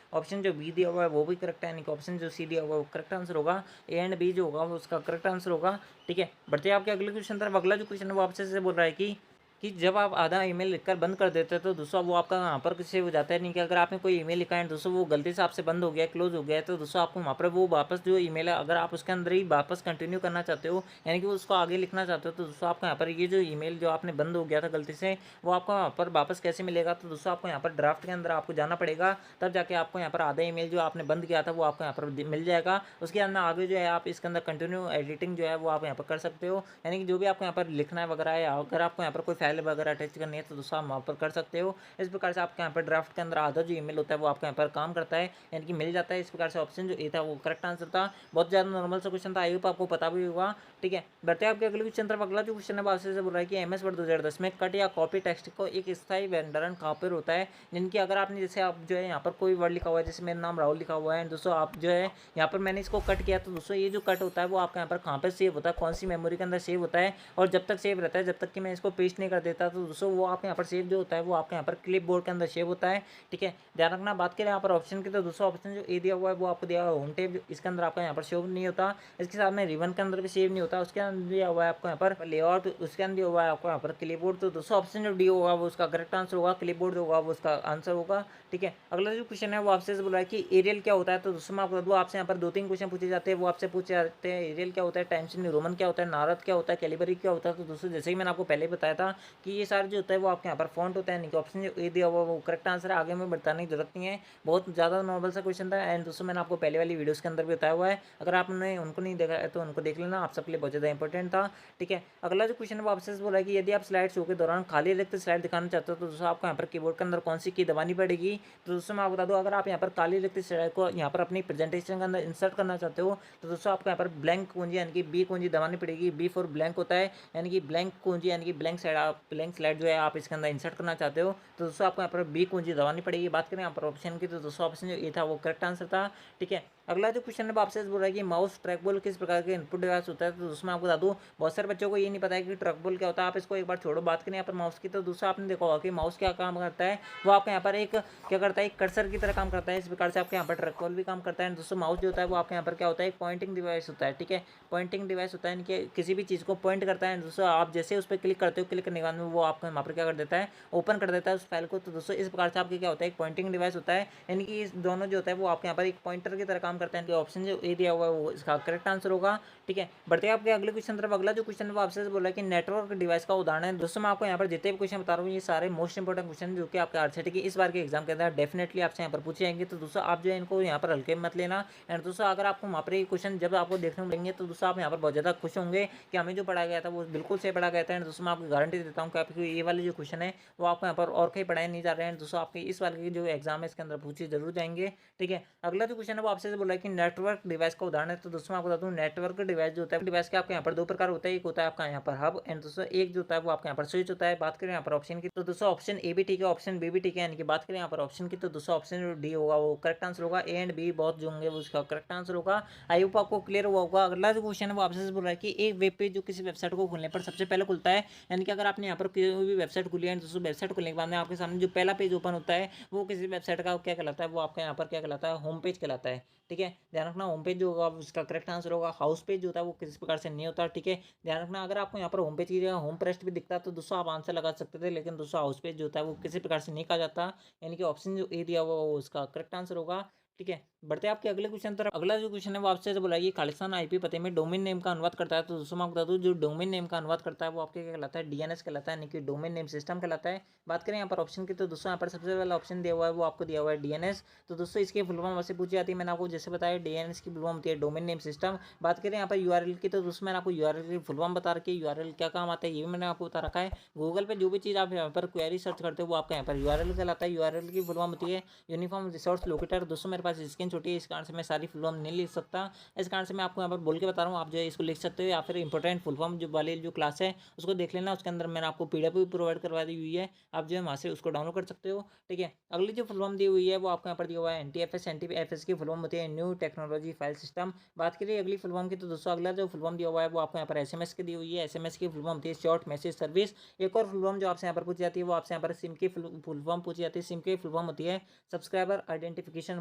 ऑप्शन जो बी दिया हुआ है वो भी करेक्ट है, यानी कि ऑप्शन जो सी दिया हुआ है वो करेक्ट आंसर होगा। ए एंड बी जो होगा वो उसका करेक्ट आंसर होगा। ठीक है, बढ़ते हैं आपके अगले क्वेश्चन तरफ। अगला जो क्वेश्चन है वो आपसे बोल रहा है कि कि जब आप आधा ईमेल लिखकर बंद कर देते हैं तो दोस्तों वो आपका वहाँ पर सेव हो जाता है। नहीं कि अगर आपने कोई ईमेल लिखा है दोस्तों वो गलती से आपसे बंद हो गया, क्लोज हो गया है, तो दोस्तों आपको वहाँ पर वो वापस जो ईमेल है अगर आप उसके अंदर ही वापस कंटिन्यू करना चाहते हो, यानी कि उसको आगे लिखना चाहते हो, तो दोस्तों आपको यहाँ पर ये जो ईमेल जो आपने बंद हो गया था गलती से, वो आपको वहाँ पर वापस कैसे मिलेगा। तो दोस्तों आपको यहाँ पर ड्राफ्ट के अंदर आपको जाना पड़ेगा, तब जाके आपको यहाँ पर आधा ईमेल जो आपने बंद किया था वो आपको यहाँ पर मिल जाएगा। उसके अंदर आगे जो है आप इसके अंदर कंटिन्यू एडिटिंग जो है वो आप यहाँ पर कर सकते हो, यानी कि जो भी आपको यहाँ पर लिखना है वगैरह है, अगर आपको यहाँ पर कोई फाइल वगैरह अटैच करनी है तो दोस्तों आप वहाँ पर कर सकते हो। इस प्रकार से आपके यहाँ पर ड्राफ्ट के अंदर आधा जो ईमेल होता है वो आपके यहाँ पर काम करता है, यानी कि मिल जाता है। इस प्रकार से ऑप्शन जो ए था वो करेक्ट आंसर था। बहुत ज़्यादा नॉर्मल सा क्वेश्चन था, आई होप आपको पता भी होगा। ठीक है, बढ़ते हैं आपके अगले क्वेश्चन तरफ। अगला जो क्वेश्चन है वो आपसे बोल रहा है कि एमएस वर्ड 2010 में कट या कॉपी टेक्स्ट को एक स्थायी भंडारण कहाँ पर होता है, जिनकी अगर आपने जैसे आप जो है यहाँ पर कोई वर्ड लिखा हुआ है, जैसे मेरा नाम राहुल लिखा हुआ है दोस्तों, आप जो है यहाँ पर मैंने इसको कट किया, तो दोस्तों ये जो कट होता है वो आपका यहाँ पर कहाँ पर सेव होता है, कौन सी मेमोरी के अंदर सेव होता है, और जब तक सेव रहता है, जब तक कि मैं इसको पेस्ट नहीं कर देता, तो दोस्तों वो आपके यहाँ पर सेव जो होता है वो आपके यहाँ पर क्लिप बोर्ड के अंदर सेव होता है। ठीक है, ध्यान रखना। बात करें यहाँ पर ऑप्शन की, तो दूसरा ऑप्शन जो ए दिया हुआ है वो आपको दिया हुआ है होम टेब, इसके अंदर आपका यहाँ पर सेव नहीं होता। इसके साथ में रिबन के अंदर भी सेव नहीं होता। उसके अंदर दिया हुआ है आपको यहाँ पर लेआउट, उसके अंदर दिया हुआ है आपको यहाँ पर क्लिपबोर्ड। तो दूसरा ऑप्शन जो डी होगा वो उसका करेक्ट आंसर होगा, क्लिपबोर्ड जो होगा वो उसका आंसर होगा। ठीक है, अगला जो क्वेश्चन है वो आपसे बोल रहा है कि एरियल क्या होता है। तो दोस्तों मैं आपको बता दूं, आपसे यहाँ पर 2-3 क्वेश्चन पूछे जाते हैं, वो आपसे पूछे जाते हैं एरियल क्या होता है, टाइम्स न्यू रोमन क्या होता है, नारद क्या होता है, कैलिबरी क्या होता है। तो दोस्तों जैसे कि मैंने आपको पहले बताया था कि ये सारे जो होता है वो आपके यहाँ पर फॉन्ट होता है, नहीं ऑप्शन जो ए दिया हुआ वो करेक्ट आंसर है। आगे में बताने की जरूरत नहीं है, बहुत ज़्यादा नॉर्मल सा क्वेश्चन था। एंड दोस्तों मैंने आपको पहले वाली वीडियोस के अंदर भी बताया हुआ है, अगर आपने उनको नहीं देखा है तो उनको देख लेना, आप सबके लिए बहुत ज़्यादा इंपॉर्टेंट था। ठीक है, अगला जो क्वेश्चन है वो आपसे बोला है कि यदि आप स्लाइड शो के दौरान खाली रिक्त स्लाइड दिखाना चाहते हो तो दोस्तों आपको यहाँ पर कीबोर्ड के अंदर कौन सी की दबानी पड़ेगी। तो दोस्तों मैं आपको बता दूं, अगर आप यहाँ पर खाली रिक्त स्लाइड को यहाँ पर अपनी प्रेजेंटेशन के अंदर इंसर्ट करना चाहते हो तो दोस्तों आपको यहाँ पर ब्लैंक कुंजी यानी कि बी कुंजी दबानी पड़ेगी। बी फॉर ब्लैंक होता है, यानी कि ब्लैंक कुंजी यानी कि ब्लैंक साइड, आप ब्लैंक स्लाइड जो है आप इसके अंदर इंसर्ट करना चाहते हो तो दोस्तों आपको यहाँ पर बी कुंजी दबानी पड़ेगी। बात करें यहाँ पर ऑप्शन की, तो दोस्तों ऑप्शन जो ए था वो करेक्ट आंसर था। ठीक है, अगला जो क्वेश्चन है आपसे बोल रहा है कि माउस ट्रैकबॉल किस प्रकार के इनपुट डिवाइस होता है। तो दोस्तों मैं आपको बता दूं, बहुत सारे बच्चों को ये नहीं पता है कि ट्रैकबॉल क्या होता है। आप इसको एक बार छोड़ो, बात करें यहाँ पर माउस की, तो दूसरा आपने देखा होगा कि माउस क्या काम करता है, वो आपके यहाँ पर एक क्या करता है, एक कर्सर की तरह काम करता है। इस प्रकार से आपके यहाँ पर ट्रैकबॉल भी काम करता है। दोस्तों माउस जो होता है वो आपके यहाँ पर क्या होता है, एक पॉइंटिंग डिवाइस होता है। ठीक है, पॉइंटिंग डिवाइस होता है, यानी कि किसी भी चीज़ को पॉइंट करता है। दोस्तों आप जैसे उस पर क्लिक करते हो, क्लिक करने के बाद में वो आपको यहाँ पर क्या कर देता है, ओपन कर देता है उस फाइल को। तो दोस्तों इस प्रकार से आपके क्या होता है, एक पॉइंटिंग डिवाइस होता है, यानी कि इस दोनों जो होता है वो आपके यहाँ पर एक पॉइंटर की तरह काम करता है। ऑप्शन जो ए दिया हुआ है वो इसका करेक्ट आंसर होगा। ठीक है, बढ़ते हैं आपके अगले क्वेश्चन तरफ। अगला जो क्वेश्चन है वो आपसे बोला है कि नेटवर्क डिवाइस का उदाहरण है। दोस्तों मैं आपको यहाँ पर जितने भी क्वेश्चन बता रहा हूँ ये सारे मोस्ट इंपोर्टेंट क्वेश्चन जो कि आपके आरसीटी के इस बार के एग्जाम के अंदर डेफिनेटली आपसे यहाँ पर पूछे जाएंगे। तो दोस्तों आप जो है इनको यहाँ पर हल्के मत लेना। एंड दोस्तों अगर आपको वहाँ पर ये क्वेश्चन जब आपको देखने को मिलेंगे तो दोस्तों आप यहाँ पर बहुत ज़्यादा खुश होंगे कि हमें जो पढ़ाया गया था वो बिल्कुल सही पढ़ा गया था। एंड दोस्तों मैं आपको गारंटी देता हूँ कि आपको ये वाले जो क्वेश्चन है वो आपको यहाँ पर और कहीं पढ़ाए नहीं जा रहे हैं। दोस्तों आपके इस वाले के जो एग्जाम है इसके अंदर पूछे जरूर जाएंगे। ठीक है, अगला जो क्वेश्चन है वो आपसे बोला है कि नेटवर्क डिवाइस का उदाहरण है। तो दोस्तों मैं आपको बता दूं, नेटवर्क डिवाइस जो होता है डिवाइस के आपके यहाँ पर दो प्रकार होता है, एक होता है आपका यहाँ पर हब, एंड दोस्तों एक जो होता है वो आपके यहाँ पर स्विच होता है। बात करें यहाँ पर ऑप्शन की, तो दोस्तों ऑप्शन ए भी ठीक है, ऑप्शन बी भी ठीक है, यानी कि बात करें यहाँ पर ऑप्शन की तो दोस्तों ऑप्शन डी होगा वो करेक्ट आंसर होगा। ए एंड बी बहुत जो होंगे वो उसका करेक्ट आंसर होगा। आई होप आपको क्लियर हुआ होगा। अगला जो क्वेश्चन है वो आपसे बोल रहा है कि एक वेब पेज जो किसी वेबसाइट को खोलने पर सबसे पहले खुलता है, यानी कि अगर आपने यहाँ पर कोई भी वेबसाइट खुली है दोस्तों, वेबसाइट खुलने के बाद में आपके सामने जो पहला पेज ओपन होता है वो किसी वेबसाइट का क्या कहलाता है, वो आपका यहाँ पर क्या कहलाता है, होम पेज कहलाता है। ठीक है, ध्यान रखना होम पेज जो होगा उसका करेक्ट आंसर होगा। हाउस पेज जो होता है वो किसी प्रकार से नहीं होता। ठीक है, ध्यान रखना अगर आपको यहाँ पर होम पेज की जगह होम पेस्ट भी दिखता है तो दोस्तों आप आंसर लगा सकते थे, लेकिन दोस्तों हाउस पेज जो होता है वो किसी प्रकार से नहीं कहा जाता, यानी कि ऑप्शन जो ए दिया हुआ वो उसका करेक्ट आंसर होगा। ठीक है, बढ़ते हैं आपके अगले क्वेश्चन तरफ। अगला जो क्वेश्चन है वो आपसे बोला ये खालिस्तान आईपी पते में डोमेन नेम का अनुवाद करता है। तो दोस्तों मैं आपको बता दूं, जो डोमेन नेम का अनुवाद करता है वो आपके क्या कहलाता है, डीएनएस कहलाता है, यानी कि डोमेन नेम सिस्टम कहलाता है। बात करें यहाँ पर ऑप्शन की, तो दोस्तों यहाँ पर सबसे पहला ऑप्शन दिया हुआ है वो आपको दिया हुआ है डीएनएस। तो दोस्तों इसकी फुल फॉर्म वैसे पूछी जाती है, मैंने आपको जैसे बताया डीएनएस की फुल फॉर्म होती है डोमेन नेम सिस्टम। बात करें यहाँ पर यूआरएल की, तो दोस्तों मैंने आपको यूआरएल की फुल फॉर्म बता रखी है, यूआरएल क्या काम आता है ये भी मैंने आपको बता रखा है। गूगल पे जो भी चीज़ आप यहाँ पर क्वेरी सर्च करते हो वो आपका यहाँ पर यूआरएल कहलाता है। यूआरएल की फुल फॉर्म होती है यूनिफॉर्म रिसोर्स लोकेटर। दोस्तों मेरे पास स्क्रीन छोटी है, इस कारण से मैं सारी फुल फॉर्म नहीं लिख सकता, इस कारण से मैं आपको यहाँ पर बोल के बता रहा हूँ, आप जो है इसको लिख सकते हो या फिर इंपॉर्टेंट फुल फॉर्म जो वाली जो क्लास है उसको देख लेना, उसके अंदर मैंने आपको पीडीएफ भी प्रोवाइड करवा दी हुई है, आप जो है वहाँ से उसको डाउनलोड कर सकते हो। ठीक है, अगली जो फुल फॉर्म दी हुई है वो आपको यहाँ पर दिया हुआ है एनटीएफएस। एनटीएफएस की फुल फॉर्म होती है न्यू टेक्नोलॉजी फाइल सिस्टम। बात करिए अगली फुल फॉर्म की, तो दोस्तों अगला जो फुल फॉर्म दिया हुआ है वो आपको यहाँ पर एसएमएस की दी हुई है। एसएमएस की फुल फॉर्म होती है शॉर्ट मैसेज सर्विस। एक और फुल फॉर्म जो आपसे यहाँ पर पूछी जाती है वो आपसे यहाँ पर सिम की फुल फॉर्म पूछी जाती है। सिम की फुल फॉर्म होती है सब्सक्राइबर आइडेंटिफिकेशन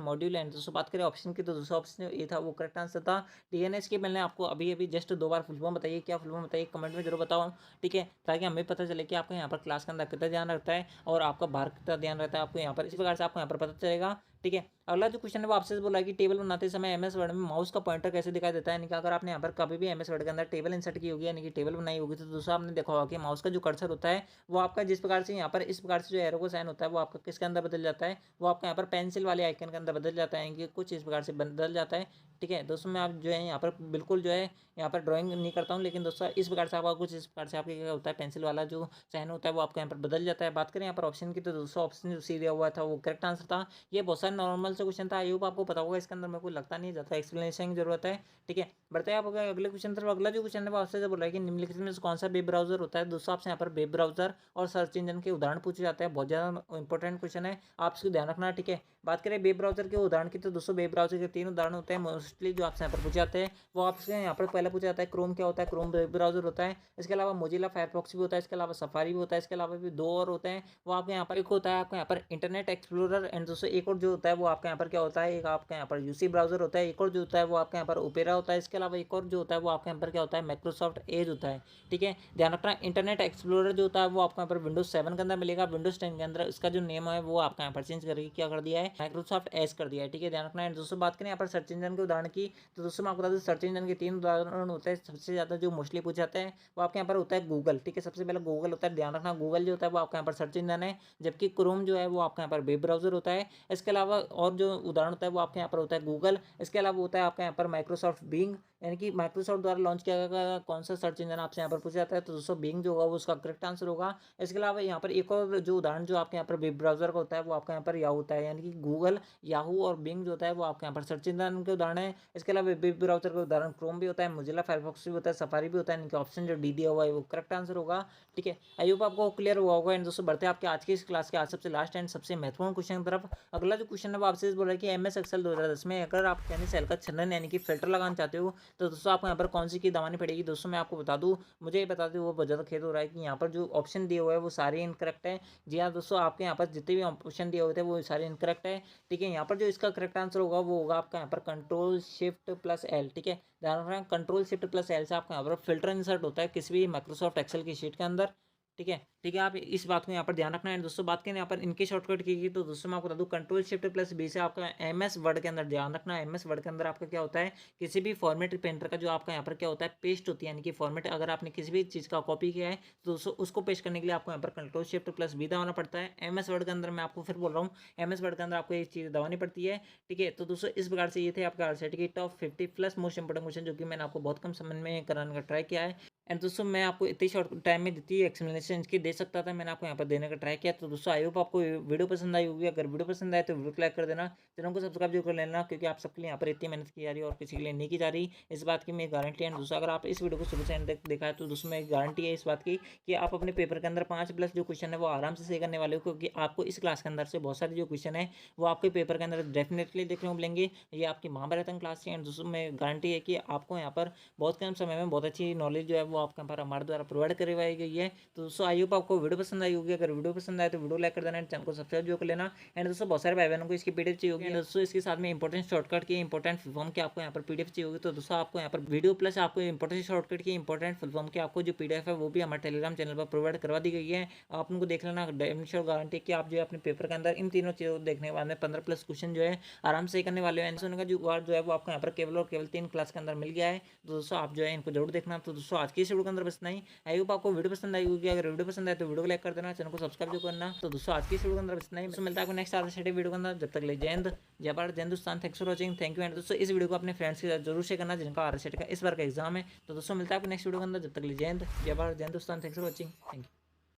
मॉड्यूल, एंड दोस्तों बात करें ऑप्शन की, तो दूसरा ऑप्शन ये था वो करेक्ट आंसर था। डीएनएस की मैंने आपको अभी अभी जस्ट 2 बार फुल फॉर्म बताइए, क्या फुल फॉर्म बताइए कमेंट में जरूर बताओ, ठीक है, ताकि हमें पता चले कि आपका यहाँ पर क्लास के अंदर कितना ध्यान रखता है और आपका बाहर कितना ध्यान रहता है, आपको यहाँ पर इस प्रकार से आपको यहाँ पर पता चलेगा, ठीक है। अगला जो क्वेश्चन है वो आपसे बोला है कि टेबल बनाते समय एमएस वर्ड में माउस का पॉइंटर कैसे दिखाई देता है, यानी कि अगर आपने यहाँ पर कभी भी एमएस वर्ड के अंदर टेबल इंसर्ट की होगी, यानी कि टेबल बनाई होगी, तो दूसरा आपने देखा होगा कि माउस का जो कर्सर होता है वो आपका जिस प्रकार से यहाँ पर इस प्रकार से जो एरो को साइन होता है वो आपका किसके अंदर बदल जाता है, वो आपका यहाँ पर पेंसिल वाले आइकन के अंदर बदल जाता है, कि कुछ इस प्रकार से बदल जाता है, ठीक है। दोस्तों मैं आप जो है यहाँ पर बिल्कुल जो है यहाँ पर ड्राइंग नहीं करता हूँ, लेकिन दोस्तों इस प्रकार से आपका कुछ इस प्रकार से आपके क्या होता है, पेंसिल वाला जो साइन होता है वो आपका यहाँ पर बदल जाता है। बात करें यहाँ पर ऑप्शन की, तो दूसरा ऑप्शन जो सी दिया हुआ था वो करेक्ट आंसर था। ये बहुत सारा नॉर्मल से क्वेश्चन था, आई होप आपको पता होगा, इसके अंदर मेरे को लगता नहीं ज़्यादा एक्सप्लेनेशन की जरूरत है, ठीक है। बढ़ते हैं आप अगले क्वेश्चन तरफ। अगला जो क्वेश्चन है वो आपसे बोल रहा है कि निम्नलिखित में से कौन सा वेब ब्राउजर होता है। दोस्तों आपसे यहाँ पर वेब ब्राउजर और सर्च इंजन के उदाहरण पूछे जाते हैं, बहुत ज़्यादा इंपॉर्टेंट क्वेश्चन है, आप इसको ध्यान रखना, ठीक है। बात करें वेब ब्राउजर के उदाहरण की, तो दोस्तों वेब ब्राउजर के 3 उदाहरण होते हैं मोस्टली जो आपसे यहाँ पर पूछे जाते हैं, वो आपसे यहाँ पर पहले पूछा जाता है क्रोम क्या होता है, क्रोम वेब ब्राउजर होता है। इसके अलावा मोजिला फायरफॉक्स भी होता है, इसके अलावा सफारी भी होता है, इसके अलावा भी 2 और होते हैं, वो आपके यहाँ पर एक होता है आपका यहाँ पर इंटरनेट एक्सप्लोरर, एंड दोस्तों एक और जो होता है वो आपका यहाँ पर क्या होता है, एक आपका यहाँ पर यूसी ब्राउजर होता है, एक और जो होता है वो आपका यहाँ पर ओपेरा होता है, इसके अलावा एक और जो होता है वो आपके यहाँ पर क्या होता है, माइक्रोसॉफ्ट एज होता है, ठीक है। ध्यान रखना इंटरनेट एक्सप्लोरर जो होता है वो आपको यहाँ पर विंडोज 7 के अंदर मिलेगा, विंडोज 10 के अंदर इसका जो नेम है वो आपका यहाँ पर चेंज करके क्या कर दिया है, माइक्रोसॉफ्ट एज कर दिया है, ठीक है। ध्यान रखना है। दोस्तों बात करें यहाँ पर सर्च इंजन के उदाहरण की, तो दोस्तों मैं आपको बता दूं सर्च इंजन के 3 उदाहरण होते हैं, सबसे ज़्यादा जो मोस्टली पूछे जाते हैं वो आपके यहाँ पर होता है गूगल, ठीक है, सबसे पहले गूगल होता है। ध्यान रखना गूगल जो होता है वो आपका यहाँ पर सर्च इंजन है, जबकि क्रोम जो है वो आपका यहाँ पर वेब ब्राउजर होता है। इसके अलावा और जो उदाहरण होता है वो आपके यहाँ पर होता है गूगल, इसके अलावा होता है आपका यहाँ पर माइक्रोसॉफ्ट बिंग, यानी कि माइक्रोसॉफ्ट द्वारा लॉन्च किया गया कौन सा सर्च इंजन आपसे यहाँ पर पूछा जाता है, तो दोस्तों बिंग जो होगा वो उसका करेक्ट आंसर होगा। इसके अलावा यहाँ पर एक और जो उदाहरण जो आपके यहाँ पर वेब ब्राउजर का होता है वो आपका यहाँ पर याहू होता है, यानी कि गूगल, याहू और बिंग जो होता है वो आपके यहाँ पर सर्च इंजन के उदाहरण है। इसके अलावा वेब ब्राउजर का उदाहरण क्रोम भी होता है, मोजिला फायरफॉक्स भी होता है, सफारी भी होता है, इनके ऑप्शन जो डी दिया हुआ है वो करेक्ट आंसर होगा, ठीक है। आई होप आपको क्लियर हुआ होगा। एंड दोस्तों बढ़ते हैं आपके आज की इस क्लास के आज सबसे लास्ट एंड सबसे महत्वपूर्ण क्वेश्चन की तरफ। अगला जो क्वेश्चन है वो आपसे बोल रहा है कि एमएस एक्सेल 2010 में अगर आप यानी सेल का छनन यानी कि फिल्टर लगाना चाहते हो, तो दोस्तों आपको यहाँ पर कौन सी की दबानी पड़ेगी। दोस्तों मैं आपको बता दूं, मुझे ये बता दूं वो बहुत ज़्यादा खेद हो रहा है कि यहाँ पर जो ऑप्शन दिए हुए हैं वो सारे इनकरेक्ट है। जी हाँ दोस्तों, आपके यहाँ पर जितने भी ऑप्शन दिए हुए थे वो सारे इनकरेक्ट है, ठीक है। यहाँ पर जो इसका करेक्ट आंसर होगा वो होगा आपका यहाँ पर कंट्रोल शिफ्ट प्लस एल, ठीक है। ध्यान रखना कंट्रोल शिफ्ट प्लस एल से आपका यहाँ पर फिल्टर इंसर्ट होता है किसी भी माइक्रोसॉफ्ट एक्सेल की शीट के अंदर, ठीक है, ठीक है। आप इस बात को यहाँ पर ध्यान रखना है। दोस्तों बात करें यहाँ पर इनके शॉर्टकट की, तो दोस्तों मैं आपको बता दूं कंट्रोल शिफ्ट प्लस बी से आपका एमएस वर्ड के अंदर ध्यान रखना है। एमएस वर्ड के अंदर आपका क्या होता है, किसी भी फॉर्मेट पेंटर का जो आपका यहाँ पर क्या होता है पेस्ट होती है, यानी कि फॉर्मेट अगर आपने किसी भी चीज़ का कॉपी किया है तो दोस्तों उसको पेस्ट करने के लिए आपको यहाँ पर कंट्रोल शिफ्ट प्लस बी दबाना पड़ता है। एमएस वर्ड के अंदर मैं आपको फिर बोल रहा हूँ, एमएस वर्ड के अंदर आपको एक चीज़ दबानी पड़ती है, ठीक है। तो दोस्तों इस प्रकार से ये थे आपका RCT top 50 plus most important question, जो कि मैंने आपको बहुत कम समय में कराने का ट्राई किया है। एंड दोस्तों मैं आपको इतनी शॉर्ट टाइम में जितनी एक्सप्लेनेशन इसकी दे सकता था मैंने आपको यहाँ पर देने का ट्राई किया। तो दोस्तों आई होप आपको वीडियो पसंद आई होगी। अगर वीडियो पसंद आए तो वीडियो को लाइक कर देना, चैनल को सब्सक्राइब जो कर लेना, क्योंकि आप सबके लिए यहाँ पर इतनी मेहनत की जा रही है और किसी के लिए नहीं की जा रही, इस बात की मैं गारंटी है। दोस्तों अगर आप इस वीडियो को शुरू से एंड तक देखा है तो दोस्तों में गारंटी है इस बात की कि आप अपने पेपर के अंदर 5+ जो क्वेश्चन है वो आराम से सही करने वाले हो, क्योंकि आपको इस क्लास के अंदर से बहुत सारे जो क्वेश्चन है वो आपके पेपर के अंदर डेफिनेटली देखने को मिलेंगे। ये आपकी महाभारतन क्लास है। एंड दोस्तों में गारंटी है कि आपको यहाँ पर बहुत कम समय में बहुत अच्छी नॉलेज जो है वो आपके यहाँ पर हमारे द्वारा प्रोवाइड करवाई गई है। तो दोस्तों आई होप आपको वीडियो पसंद आई होगी। अगर वीडियो पसंद आए तो वीडियो लाइक कर देना, चैनल को सब्सक्राइब जो कर लेना। एंड दोस्तों बहुत सारे भाई बहनों को इसकी पीडीएफ चाहिए होगी। दोस्तों इसके साथ में इंपॉर्टेंट शॉर्टकट की इंपॉर्टेंट फुल फॉर्म की आपको यहाँ पर पीडीएफ चाहिए होगी। तो दोस्तों आपको यहाँ पर वीडियो प्लस आपको इंपॉर्टेंट शॉर्टकट की इंपॉर्टेंट फुल फॉर्म की आपको जो पीडीएफ है वो भी हमारे टेलीग्राम चैनल पर प्रोवाइड करवा दी गई है। आप उनको देख लेना, डेफिनेटली गारंटी कि आप जो है अपने पेपर के अंदर इन तीनों चीज़ों देखने वाले 15+ क्वेश्चन जो है आराम से करने वाले हैं। उनका जो जो है वो आपको यहाँ पर केवल और केवल 3 क्लास के अंदर मिल गया है। तो दोस्तों आप जो है इनको जरूर देखना। तो दोस्तों आज की इस वीडियो के अंदर बस नहीं, आई होप आपको वीडियो पसंद आई होगी। अगर वीडियो पसंद आए तो वीडियो को लाइक कर देना, चैनल को सब्सक्राइब जो करना। तो दोस्तों आज की इस वीडियो के अंदर बस नहीं, मिलता है आपको नेक्स्ट आरसीटी वीडियो के अंदर। जब तक ले जय हिंद, जय भारत, जय Hindustan. Thanks for watching, thank you. And दोस्तों इस वीडियो को अपने फ्रेंड्स के साथ जरूर शेयर करना जिनका आरसीटी का इस बार का एग्जाम है। तो दोस्तों मिलता है आपको नेक्स्ट वीडियो के अंदर। जब तक ले जय हिंद, जय भारत, जय Hindustan. Thanks for watching, thank you.